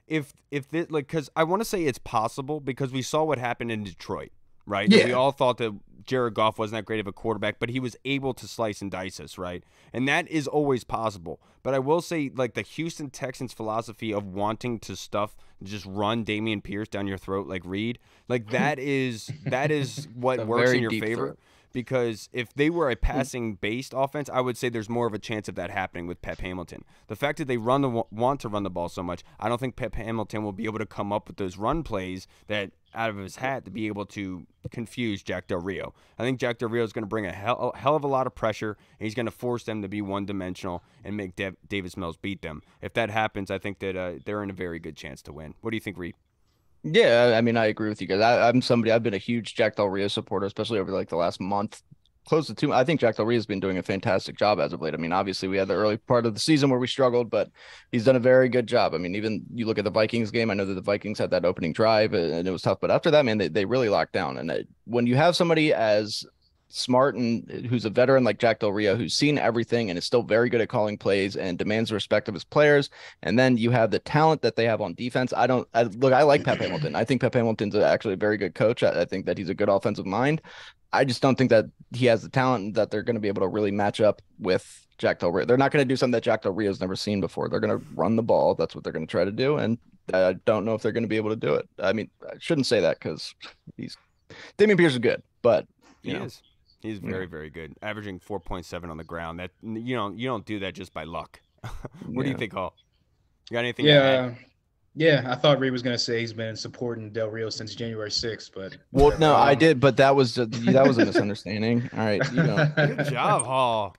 because I want to say it's possible because we saw what happened in Detroit, right? Yeah. We all thought that Jared Goff wasn't that great of a quarterback, but he was able to slice and dice us, right? And that is always possible. But I will say, like, the Houston Texans philosophy of wanting to just run Dameon Pierce down your throat like Reed, like that is what works in your favor. Throat. Because if they were a passing-based offense, I would say there's more of a chance of that happening with Pep Hamilton. The fact that they want to run the ball so much, I don't think Pep Hamilton will be able to come up with those run plays that out of his hat to be able to confuse Jack Del Rio. I think Jack Del Rio is going to bring a hell of a lot of pressure, and he's going to force them to be one-dimensional and make Davis Mills beat them. If that happens, I think that they're in a very good chance to win. What do you think, Reed? Yeah, I mean, I agree with you guys. I've been a huge Jack Del Rio supporter, especially over like the last month, close to 2. I think Jack Del Rio has been doing a fantastic job as of late. I mean, obviously we had the early part of the season where we struggled, but he's done a very good job. I mean, even you look at the Vikings game, I know that the Vikings had that opening drive and it was tough, but after that, man, they really locked down. And when you have somebody as smart and who's a veteran like Jack Del Rio, who's seen everything and is still very good at calling plays and demands the respect of his players. And then you have the talent that they have on defense. I like Pep Hamilton. I think Pep Hamilton's actually a very good coach. I think that he's a good offensive mind. I just don't think that he has the talent that they're going to be able to really match up with Jack Del Rio. They're not going to do something that Jack Del Rio's never seen before. They're going to run the ball. That's what they're going to try to do. And I don't know if they're going to be able to do it. I mean, I shouldn't say that because Dameon Pierce is good, but he is. He's very, very good, averaging 4.7 on the ground. That you don't do that just by luck. What do you think, Hall? You got anything? Yeah. I thought Reed was gonna say he's been supporting Del Rio since January 6th, but no, I did, but that was a misunderstanding. All right, good job, Hall.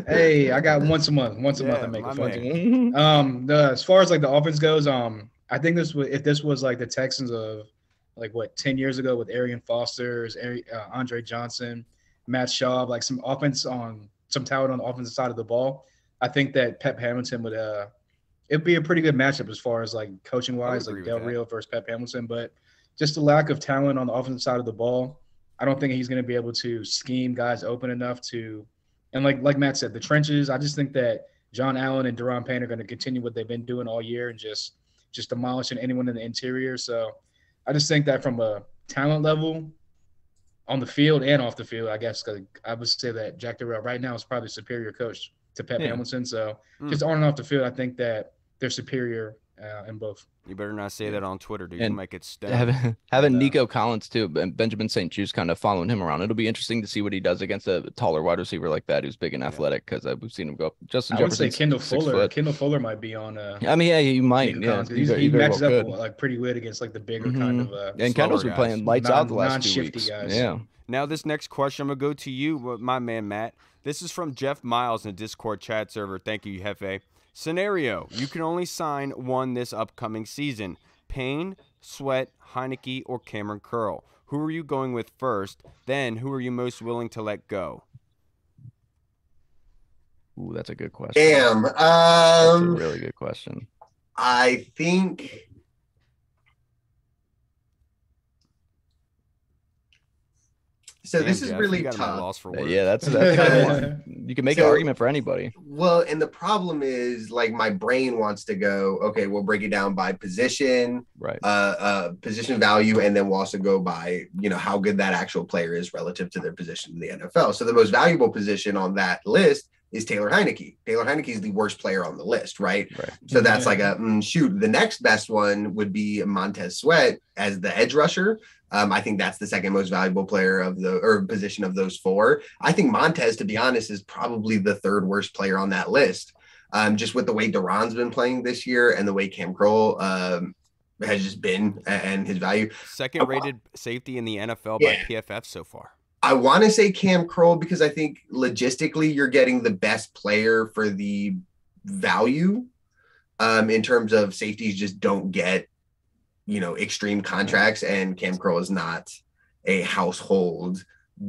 Hey, I got once a month. I make a fun. As far as like the offense goes, I think if this was like the Texans of like 10 years ago with Arian Foster, Andre Johnson, Matt Schaub, like some talent on the offensive side of the ball. I think that Pep Hamilton would it'd be a pretty good matchup as far as like coaching wise, like Del Rio versus Pep Hamilton. But just the lack of talent on the offensive side of the ball, I don't think he's going to be able to scheme guys open enough to. And like Matt said, the trenches. I just think that John Allen and Deron Payne are going to continue what they've been doing all year and just demolishing anyone in the interior. So I just think that from a talent level, on the field and off the field, I guess I would say that Jack Del Rio right now is probably a superior coach to Pep Hamilton. So just on and off the field, I think that they're superior in both. You better not say that on Twitter, dude. You And might get stoned. Having Nico Collins too, and Benjamin St. Juste kind of following him around. It'll be interesting to see what he does against a taller wide receiver like that who's big and athletic, because we've seen him go up. Justin I would say Jefferson's Kendall 6 Fuller. foot. Kendall Fuller might be on. I mean, yeah, you might. Nico Yeah, Collins, 'cause he very matches well up could. like pretty good against like the bigger kind of. And Kendall's been guys. playing lights out the last 2 non-shifty weeks. guys. Yeah. Now, this next question, I'm going to go to you, my man, Matt. This is from Jeff Miles in the Discord chat server. Thank you, Hefe. Scenario: you can only sign one this upcoming season. Payne, Sweat, Heineke, or Cameron Curl. Who are you going with first? Then, who are you most willing to let go? Ooh, that's a good question. Damn. That's a really good question. I think so. Damn, This is Jeff, really you got him at tough. loss for words. Yeah, that's you can make an argument for anybody. Well, and the problem is, like, my brain wants to go, okay, we'll break it down by position, Right. Position value, and then we'll also go by, how good that actual player is relative to their position in the NFL. So the most valuable position on that list is Taylor Heineke. Taylor Heineke is the worst player on the list, right? So that's like shoot. The next best one would be Montez Sweat as the edge rusher. I think that's the second most valuable player position of those four. I think Montez, to be honest, is probably the third worst player on that list. Just with the way Duran's been playing this year and the way Cam Kroll has just been and his value. Second rated safety in the NFL by PFF so far. I want to say Cam Kroll because I think logistically you're getting the best player for the value. In terms of safeties, just don't get extreme contracts, and Cam Kroll is not a household.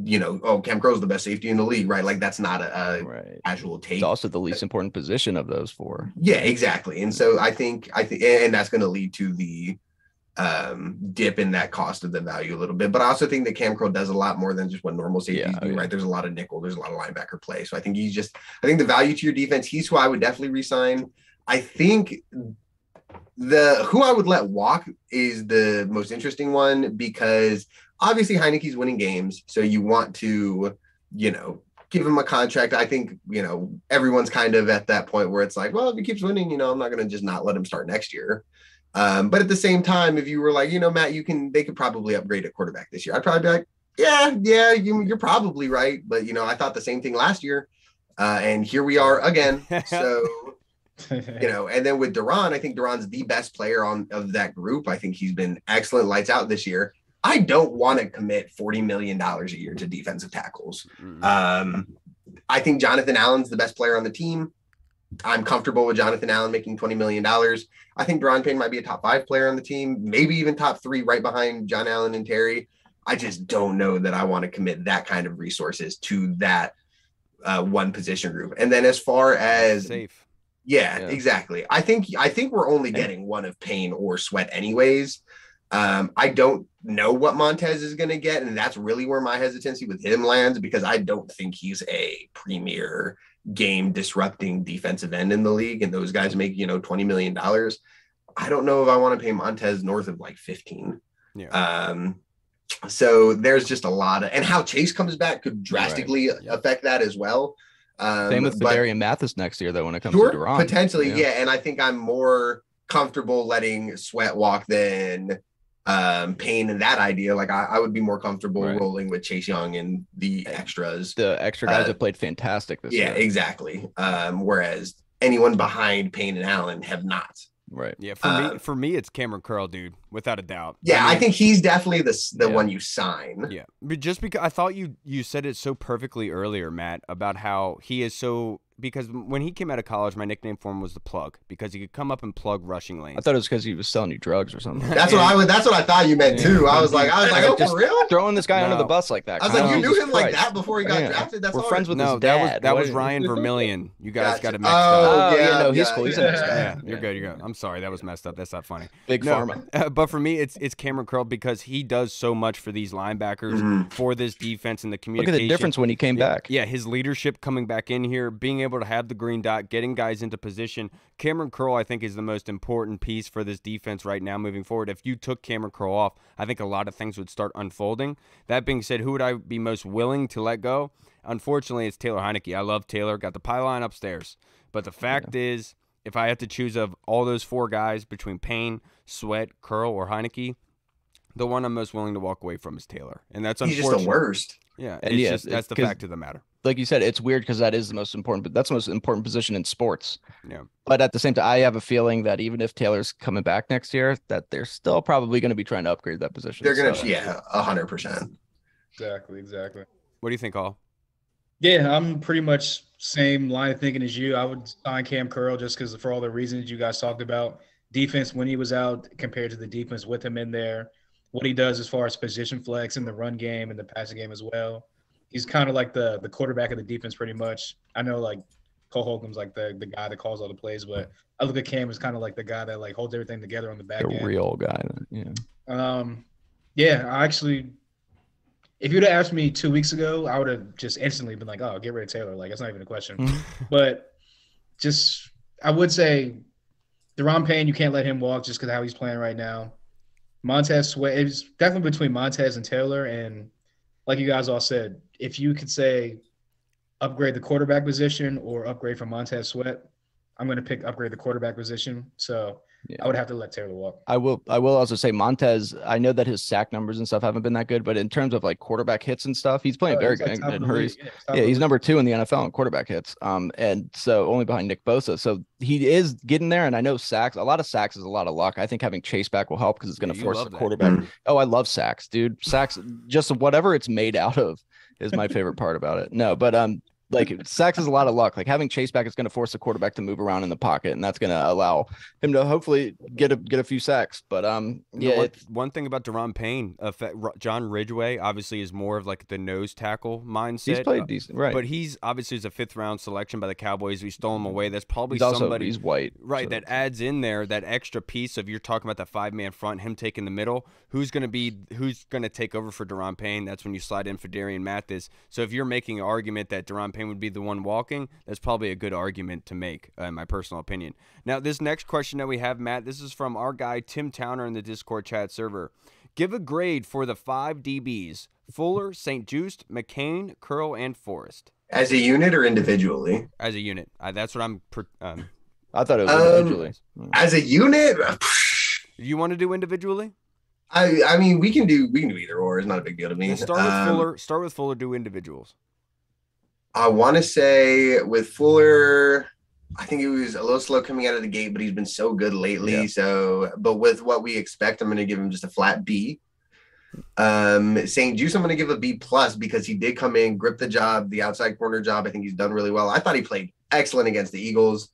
Cam Kroll is the best safety in the league, right? Like that's not a casual take. It's also the least important position of those four. Yeah, exactly. And so I think, and that's going to lead to the dip in that cost of the value a little bit. But I also think that Cam Kroll does a lot more than just what normal safeties do, right? There's a lot of nickel, there's a lot of linebacker play. So I think I think the value to your defense, he's who I would definitely re-sign. I think who I would let walk is the most interesting one, because obviously Heineke's winning games. So you want to, give him a contract. I think, everyone's kind of at that point where it's like, well, if he keeps winning, I'm not going to just not let him start next year. But at the same time, if you were like, Matt, they could probably upgrade at quarterback this year, I'd probably be like, yeah, you're probably right. But, I thought the same thing last year. And here we are again. So, and then with Duran, I think Duran's the best player of that group. I think he's been excellent, lights out this year. I don't want to commit $40 million a year to defensive tackles. I think Jonathan Allen's the best player on the team. I'm comfortable with Jonathan Allen making $20 million. I think Daron Payne might be a top 5 player on the team, maybe even top 3 right behind John Allen and Terry. I just don't know that I want to commit that kind of resources to that one position group. And then as far as safe. Yeah, exactly. I think we're only getting one of Payne or Sweat anyways. I don't know what Montez is going to get, and that's really where my hesitancy with him lands, because I don't think he's a premier game disrupting defensive end in the league, and those guys make $20 million. I don't know if I want to pay Montez north of like 15. So there's just a lot of, and how Chase comes back could drastically affect that as well. Same with Darian Mathis next year, though, when it comes to Duran. Potentially, and I think I'm more comfortable letting Sweat walk than Payne in that idea. Like I would be more comfortable rolling with Chase Young and the extras. The extra guys have played fantastic this year. Yeah, exactly. Whereas anyone behind Payne and Allen have not. Right. Yeah. For me, it's Cameron Curl, dude, without a doubt. Yeah, I think he's definitely the one you sign. Yeah, but just because I thought you said it so perfectly earlier, Matt, about how he is so. Because when he came out of college, my nickname for him was the plug, because he could come up and plug rushing lanes. I thought it was because he was selling you drugs or something. That's what I thought you meant too. I was like, oh, for real? Throwing this guy under the bus like that. I was like, you knew him like that before he got drafted? That's We're friends with his dad. That was Ryan Vermillion. You guys got it mixed up. He's cool. He's a nice guy. Yeah, you're good. I'm sorry, that was messed up. That's not funny. Big pharma. But for me, it's Cameron Curl, because he does so much for these linebackers, for this defense, and the communication. Look at the difference when he came back. Yeah, his leadership coming back in here, being able to have the green dot, getting guys into position. Cameron Curl, I think, is the most important piece for this defense right now moving forward. If you took Cameron Curl off, I think a lot of things would start unfolding. That being said, who would I be most willing to let go? Unfortunately, it's Taylor Heineke. I love Taylor. Got the pylon upstairs. But the fact is, if I had to choose of all those 4 guys between Payne, Sweat, Curl, or Heineke, the one I'm most willing to walk away from is Taylor, and that's unfortunate. He's just the worst. Yeah, and that's the fact of the matter. Like you said, it's weird because that is the most important, but that's the most important position in sports. Yeah. But at the same time, I have a feeling that even if Taylor's coming back next year, that they're still probably going to be trying to upgrade that position. They're going to, 100%. Exactly. What do you think, Al? Yeah, I'm pretty much same line of thinking as you. I would sign Cam Curl just because for all the reasons you guys talked about. Defense when he was out compared to the defense with him in there. What he does as far as position flex in the run game and the passing game as well. He's kind of like the quarterback of the defense pretty much. I know like Cole Holcomb's like the guy that calls all the plays, but I look at Cam as kind of like the guy that like holds everything together on the back end. The real guy. Yeah. I actually, if you'd have asked me 2 weeks ago, I would have just instantly been like, oh, get rid of Taylor. Like, that's not even a question. But just, I would say Deron Payne, you can't let him walk just because of how he's playing right now. Montez Sweat, it's definitely between Montez and Taylor. And like you guys all said, if you could say upgrade the quarterback position or upgrade from Montez Sweat, I'm going to pick upgrade the quarterback position. So I would have to let Taylor walk. I will also say Montez, I know that his sack numbers and stuff haven't been that good, but in terms of like quarterback hits and stuff, he's playing very good. He's number 2 in the NFL in quarterback hits. And so only behind Nick Bosa. So he is getting there. And I know sacks, a lot of sacks is a lot of luck. I think having Chase back will help because it's going to force the quarterback. Oh, I love sacks, dude. Sacks, just whatever it's made out of is my favorite part about it. No, but like sacks is a lot of luck. Like having Chase back is going to force the quarterback to move around in the pocket, and that's going to allow him to hopefully get a few sacks. But one thing about Deron Payne, John Ridgeway obviously is more of like the nose tackle mindset. He's played decent, right? But he's obviously a 5th round selection by the Cowboys. We stole him away. That's probably he's white, right? So that adds in there that extra piece of you're talking about that 5-man front, him taking the middle. Who's going to take over for Deron Payne? That's when you slide in for Darian Mathis. So if you're making an argument that Deron Payne would be the one walking, that's probably a good argument to make, in my personal opinion. Now, this next question that we have, Matt, this is from our guy Tim Towner in the Discord chat server. Give a grade for the 5 DBs: Fuller, St. Juste, McCain, Curl, and Forrest. As a unit or individually? As a unit. That's what I'm. I thought it was individually. As a unit, you want to do individually? I mean, we can do either or. It's not a big deal to me. Start with Fuller. Do individuals. I want to say with Fuller, I think he was a little slow coming out of the gate, but he's been so good lately. Yeah. So, but with what we expect, I'm going to give him just a flat B. St. Juste, I'm going to give a B+ because he did come in, grip the job, the outside corner job. I think he's done really well. I thought he played excellent against the Eagles,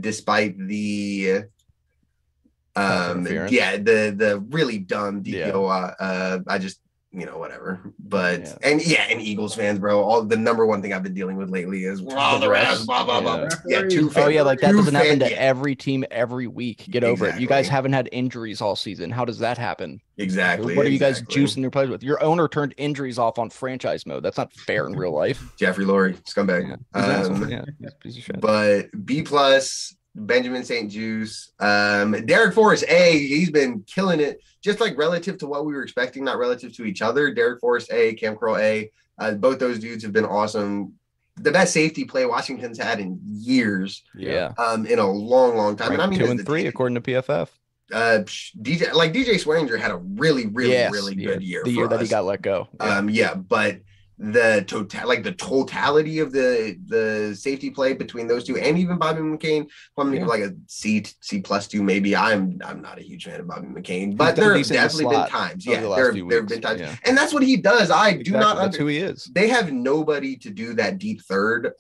despite the the really dumb DPO. I just, whatever. But and Eagles fans, bro. All the number one thing I've been dealing with lately is blah blah blah. Yeah, like that doesn't happen to every team every week. Get over it. You guys haven't had injuries all season. How does that happen? Exactly. What are you guys juicing your players with? Your owner turned injuries off on franchise mode. That's not fair in real life. Jeffrey Lurie, scumbag. Piece of shit. But B+. Benjamin St. Juste, Derek Forrest, he's been killing it, just like relative to what we were expecting, not relative to each other. Derek Forrest, Cam Curl, both those dudes have been awesome. The best safety play Washington's had in years. Yeah. In a long time. And I mean, 2 and 3 according to PFF. DJ Swearinger had a really good year. The year that he got let go. But the totality of the safety play between those two, and even Bobby McCain, I'm gonna give like a C+2 maybe. I'm not a huge fan of Bobby McCain, but there have definitely been times. There have been times, and that's what he does. That's who he is. They have nobody to do that deep third,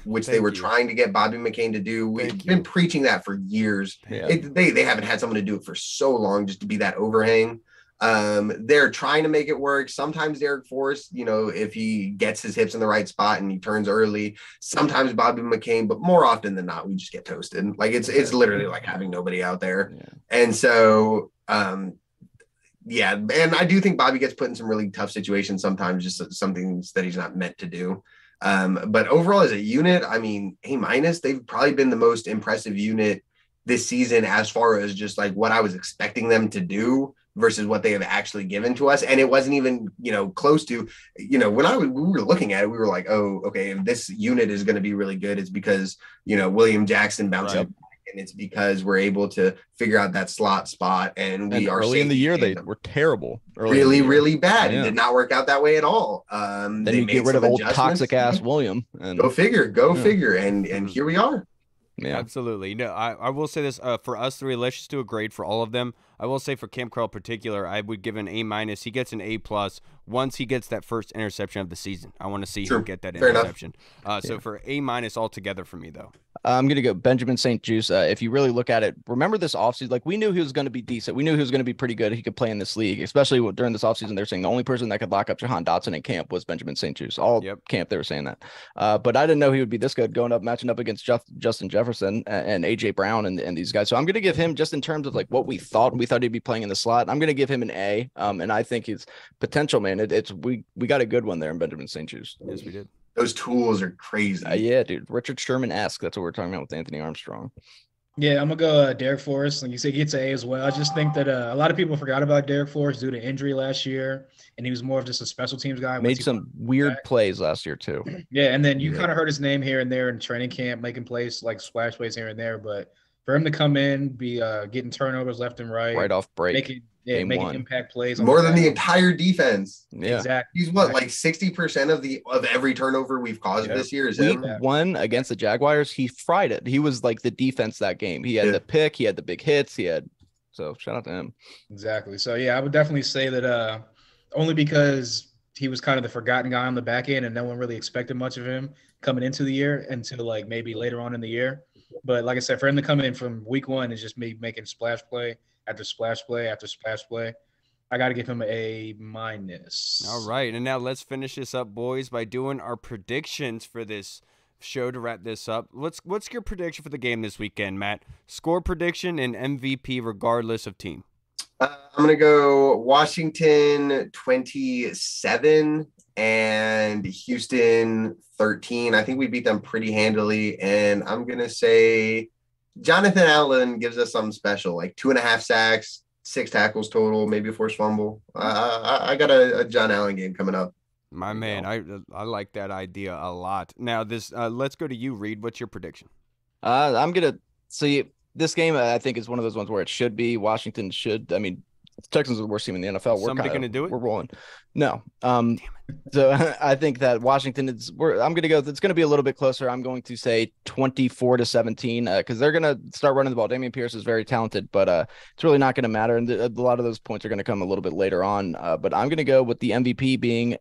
which they were trying to get Bobby McCain to do. We've been preaching that for years. They haven't had someone to do it for so long, just to be that overhang. They're trying to make it work. Sometimes Derek Forrest, if he gets his hips in the right spot and he turns early, sometimes Bobby McCain, but more often than not, we just get toasted. Like it's literally like having nobody out there. Yeah. And so, and I do think Bobby gets put in some really tough situations sometimes, just some things that he's not meant to do. But overall as a unit, I mean, A-, they've probably been the most impressive unit this season as far as just like what I was expecting them to do versus what they have actually given to us. And it wasn't even, close to, when we were looking at it, we were like, oh, okay, if this unit is going to be really good, it's because, William Jackson bouncing And it's because we're able to figure out that slot spot, and we are early in the year they were terrible. Really bad. It did not work out that way at all. Then you get rid of old toxic ass William. And go figure. And here we are. Yeah, absolutely. No, I will say this for us three. Let's just do a grade for all of them. I will say for Cam Curl in particular, I would give an A-. He gets an A+ once he gets that first interception of the season. I want to see him get that interception. So for A- altogether for me, though. I'm going to go Benjamin St. Juste. If you really look at it, remember this offseason, like we knew he was going to be decent. We knew he was going to be pretty good. He could play in this league, especially during this offseason. They're saying the only person that could lock up Jahan Dotson in camp was Benjamin St. Juste. All camp, they were saying that. But I didn't know he would be this good matching up against Justin Jefferson and A.J. Brown and these guys. So I'm going to give him, just in terms of like what we thought he'd be playing in the slot, I'm going to give him an A. And I think his potential, man, we got a good one there in Benjamin St. Juste. Yes, we did. Those tools are crazy. Yeah, dude. Richard Sherman-esque. That's what we're talking about with Anthony Armstrong. Yeah, I'm going to go Derek Forrest. Like you said, he gets an A as well. I just think that a lot of people forgot about Derek Forrest due to injury last year, and he was more of just a special teams guy. Made some weird plays last year, too. Yeah, and then you kind of heard his name here and there in training camp, making plays, like splash plays here and there. But for him to come in, be getting turnovers left and right off break. Making impact plays more than the entire defense. Yeah, exactly. He's like 60% of every turnover we've caused this year is Week 1 against the Jaguars. He fried it. He was like the defense that game. He had the pick. He had the big hits. So shout out to him. Exactly. So yeah, I would definitely say that only because he was kind of the forgotten guy on the back end, and no one really expected much of him coming into the year until like maybe later on in the year. But like I said, for him to come in from week 1 and just me making splash play after splash play after splash play, I got to give him an A-. All right. And now let's finish this up, boys, by doing our predictions for this show to wrap this up. What's your prediction for the game this weekend, Matt? Score prediction and MVP regardless of team. I'm going to go Washington 27 and Houston 13. I think we beat them pretty handily. And I'm going to say Jonathan Allen gives us something special, like 2.5 sacks, 6 tackles total, maybe a forced fumble. I got a John Allen game coming up. My man, I like that idea a lot. Now, let's go to you, Reed. What's your prediction? I'm going to see this game. I think is one of those ones where it should be. Washington should. I mean, Texans are the worst team in the NFL. Somebody going to do it? We're rolling. No. So I think that Washington I'm going to go. It's going to be a little bit closer. I'm going to say 24-17 because they're going to start running the ball. Dameon Pierce is very talented, but it's really not going to matter. And a lot of those points are going to come a little bit later on. But I'm going to go with the MVP being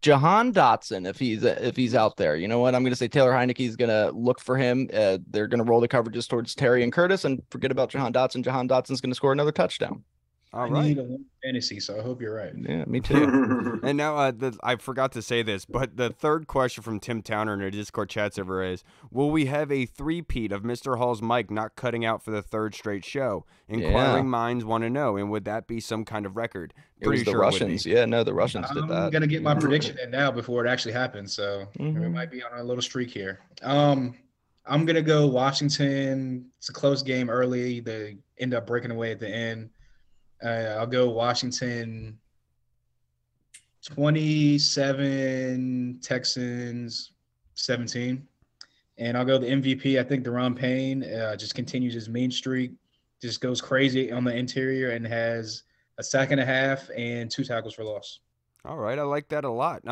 Jahan Dotson if he's out there. You know what? I'm going to say Taylor Heineke is going to look for him. They're going to roll the coverages towards Terry and Curtis and forget about Jahan Dotson. Jahan Dotson's going to score another touchdown. I need a fantasy, so I hope you're right. Yeah, me too. And now I forgot to say this, but the third question from Tim Towner in our Discord chat server is, will we have a three-peat of Mr. Hall's mic not cutting out for the third straight show? Inquiring minds want to know, and would that be some kind of record? Pretty sure the Russians. Yeah, no, the Russians did that. I'm going to get my prediction in now before it actually happens, so we might be on a little streak here. I'm going to go Washington. It's a close game early. They end up breaking away at the end. I'll go Washington 27, Texans 17. And I'll go the MVP. I think Deron Payne just continues his mean streak, just goes crazy on the interior and has a sack and a half and 2 tackles for loss. All right, I like that a lot.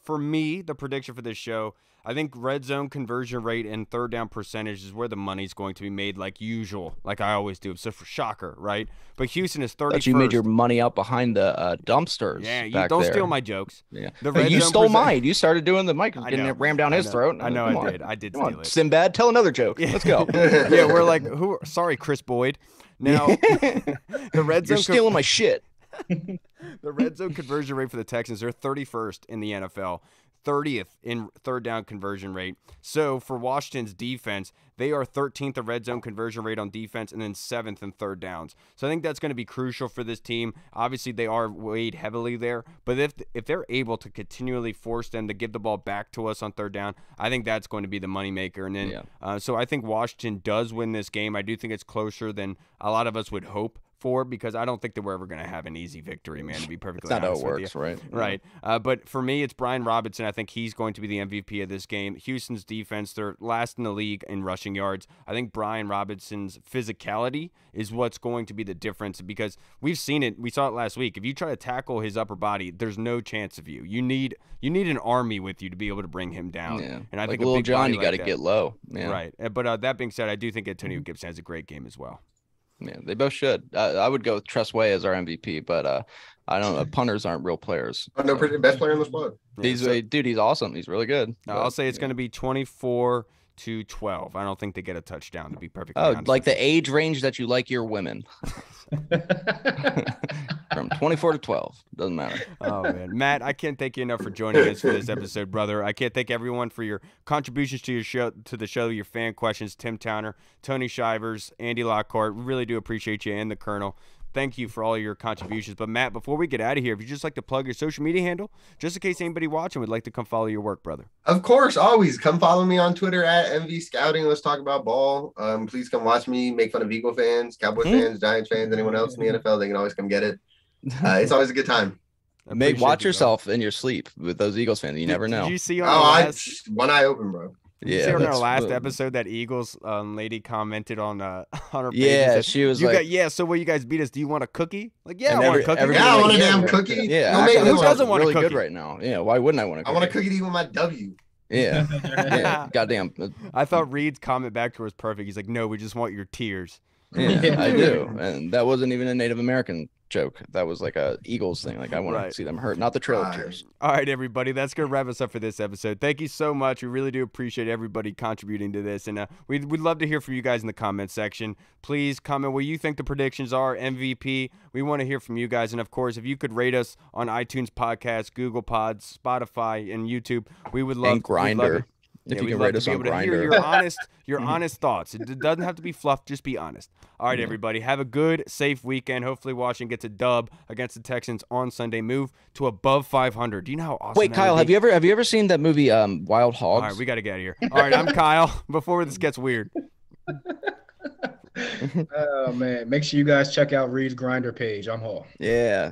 For me, the prediction for this show, I think red zone conversion rate and third down percentage is where the money's going to be made like usual, like I always do. So for shocker, right? But Houston is 31st. But you made your money out behind the dumpsters. Yeah, you don't steal my jokes. Yeah, you stole mine. You started doing the mic, getting it rammed down his throat. I know I did. I did steal it. Sinbad, tell another joke. Let's go. Yeah, we're like, sorry, Chris Boyd. Now, the red zone. You're stealing my shit. The red zone conversion rate for the Texans, they're 31st in the NFL, 30th in third down conversion rate. So for Washington's defense, they are 13th in red zone conversion rate on defense and then 7th in third downs. So I think that's going to be crucial for this team. Obviously, they are weighed heavily there, but if they're able to continually force them to give the ball back to us on third down, I think that's going to be the moneymaker. And then, so I think Washington does win this game. I do think it's closer than a lot of us would hope for, because I don't think that we're ever going to have an easy victory, man, to be perfectly That's not how honest it works, with you. right? Right. But for me, it's Brian Robinson. I think he's going to be the MVP of this game. Houston's defense, they're last in the league in rushing yards. I think Brian Robinson's physicality is what's going to be the difference, because we've seen it. We saw it last week. If you try to tackle his upper body, there's no chance of you. You need an army with you to be able to bring him down. Yeah. And I Like think Lil John, you got to get low. Yeah. Right. But that being said, I do think Antonio Gibson has a great game as well. Yeah, they both should. I would go with Tressway as our MVP, but I don't. Punters aren't real players. Oh, no, best player in the squad. Dude, he's awesome. He's really good. I'll say it's going to be 24-12. I don't think they get a touchdown, to be perfectly honest. Like the age range that you like your women. From 24 to 12. Doesn't matter. Oh, man. Matt, I can't thank you enough for joining us for this episode, brother. I can't thank everyone for your contributions to the show, your fan questions, Tim Towner, Tony Shivers, Andy Lockhart. We really do appreciate you, and the Colonel. Thank you for all your contributions. But, Matt, before we get out of here, if you'd just like to plug your social media handle, just in case anybody watching would like to come follow your work, brother. Of course, always. Come follow me on Twitter at MV Scouting. Let's talk about ball. Please come watch me make fun of Eagle fans, Cowboy fans, Giants fans, anyone else in the NFL. They can always come get it. It's always a good time. Watch yourself in your sleep with those Eagles fans. You never know. Did you see on one eye open, bro. Yeah, see on our last episode that Eagles lady commented on her page. Yeah, she was like, so will you guys beat us? Do you want a cookie? Like, yeah, I want a cookie. Yeah, I want a damn cookie. Yeah, who doesn't want a cookie? Good right now. Yeah, why wouldn't I want a cookie? I want a cookie to eat with my W. Yeah. Yeah. Goddamn. I thought Reed's comment back to her was perfect. He's like, no, we just want your tears. Yeah, I do. And that wasn't even a Native American joke. That was like a Eagles thing. Like, I want to see them hurt, not the Trail of Tears. All right, everybody. That's going to wrap us up for this episode. Thank you so much. We really do appreciate everybody contributing to this. And we'd love to hear from you guys in the comment section. Please comment what you think the predictions are, MVP. We want to hear from you guys. And, of course, if you could rate us on iTunes Podcasts, Google Pods, Spotify, and YouTube, we would love and Grindr. If you can rate us on Grindr. Hear your honest thoughts. It doesn't have to be fluff. Just be honest. All right, everybody. Have a good, safe weekend. Hopefully Washington gets a dub against the Texans on Sunday. Move to above 500. Do you know how awesome Wait, Kyle, have you ever seen that movie Wild Hogs? All right, we got to get out of here. All right, I'm Kyle. Before this gets weird. Oh, man. Make sure you guys check out Reed's Grindr page. I'm Hall. Yeah.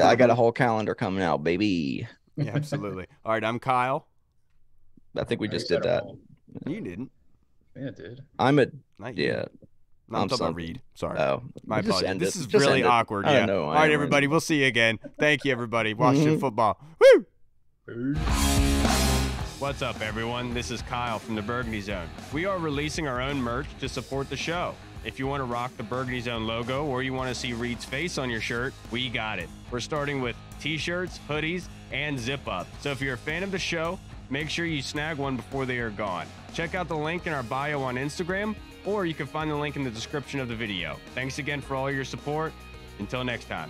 I got a whole calendar coming out, baby. Yeah, absolutely. All right, I'm Kyle. I think we just did that. You didn't. Yeah, I did. I'm a Not you. yeah. No, I'm talking about Reed. Sorry. Oh, my apologies. This is just really awkward. Yeah. All right, everybody. We'll see you again. Thank you, everybody. Washington football. Woo! What's up, everyone? This is Kyle from the Burgundy Zone. We are releasing our own merch to support the show. If you want to rock the Burgundy Zone logo or you want to see Reed's face on your shirt, we got it. We're starting with t-shirts, hoodies, and zip-up. So if you're a fan of the show, make sure you snag one before they are gone. Check out the link in our bio on Instagram, or you can find the link in the description of the video. Thanks again for all your support. Until next time.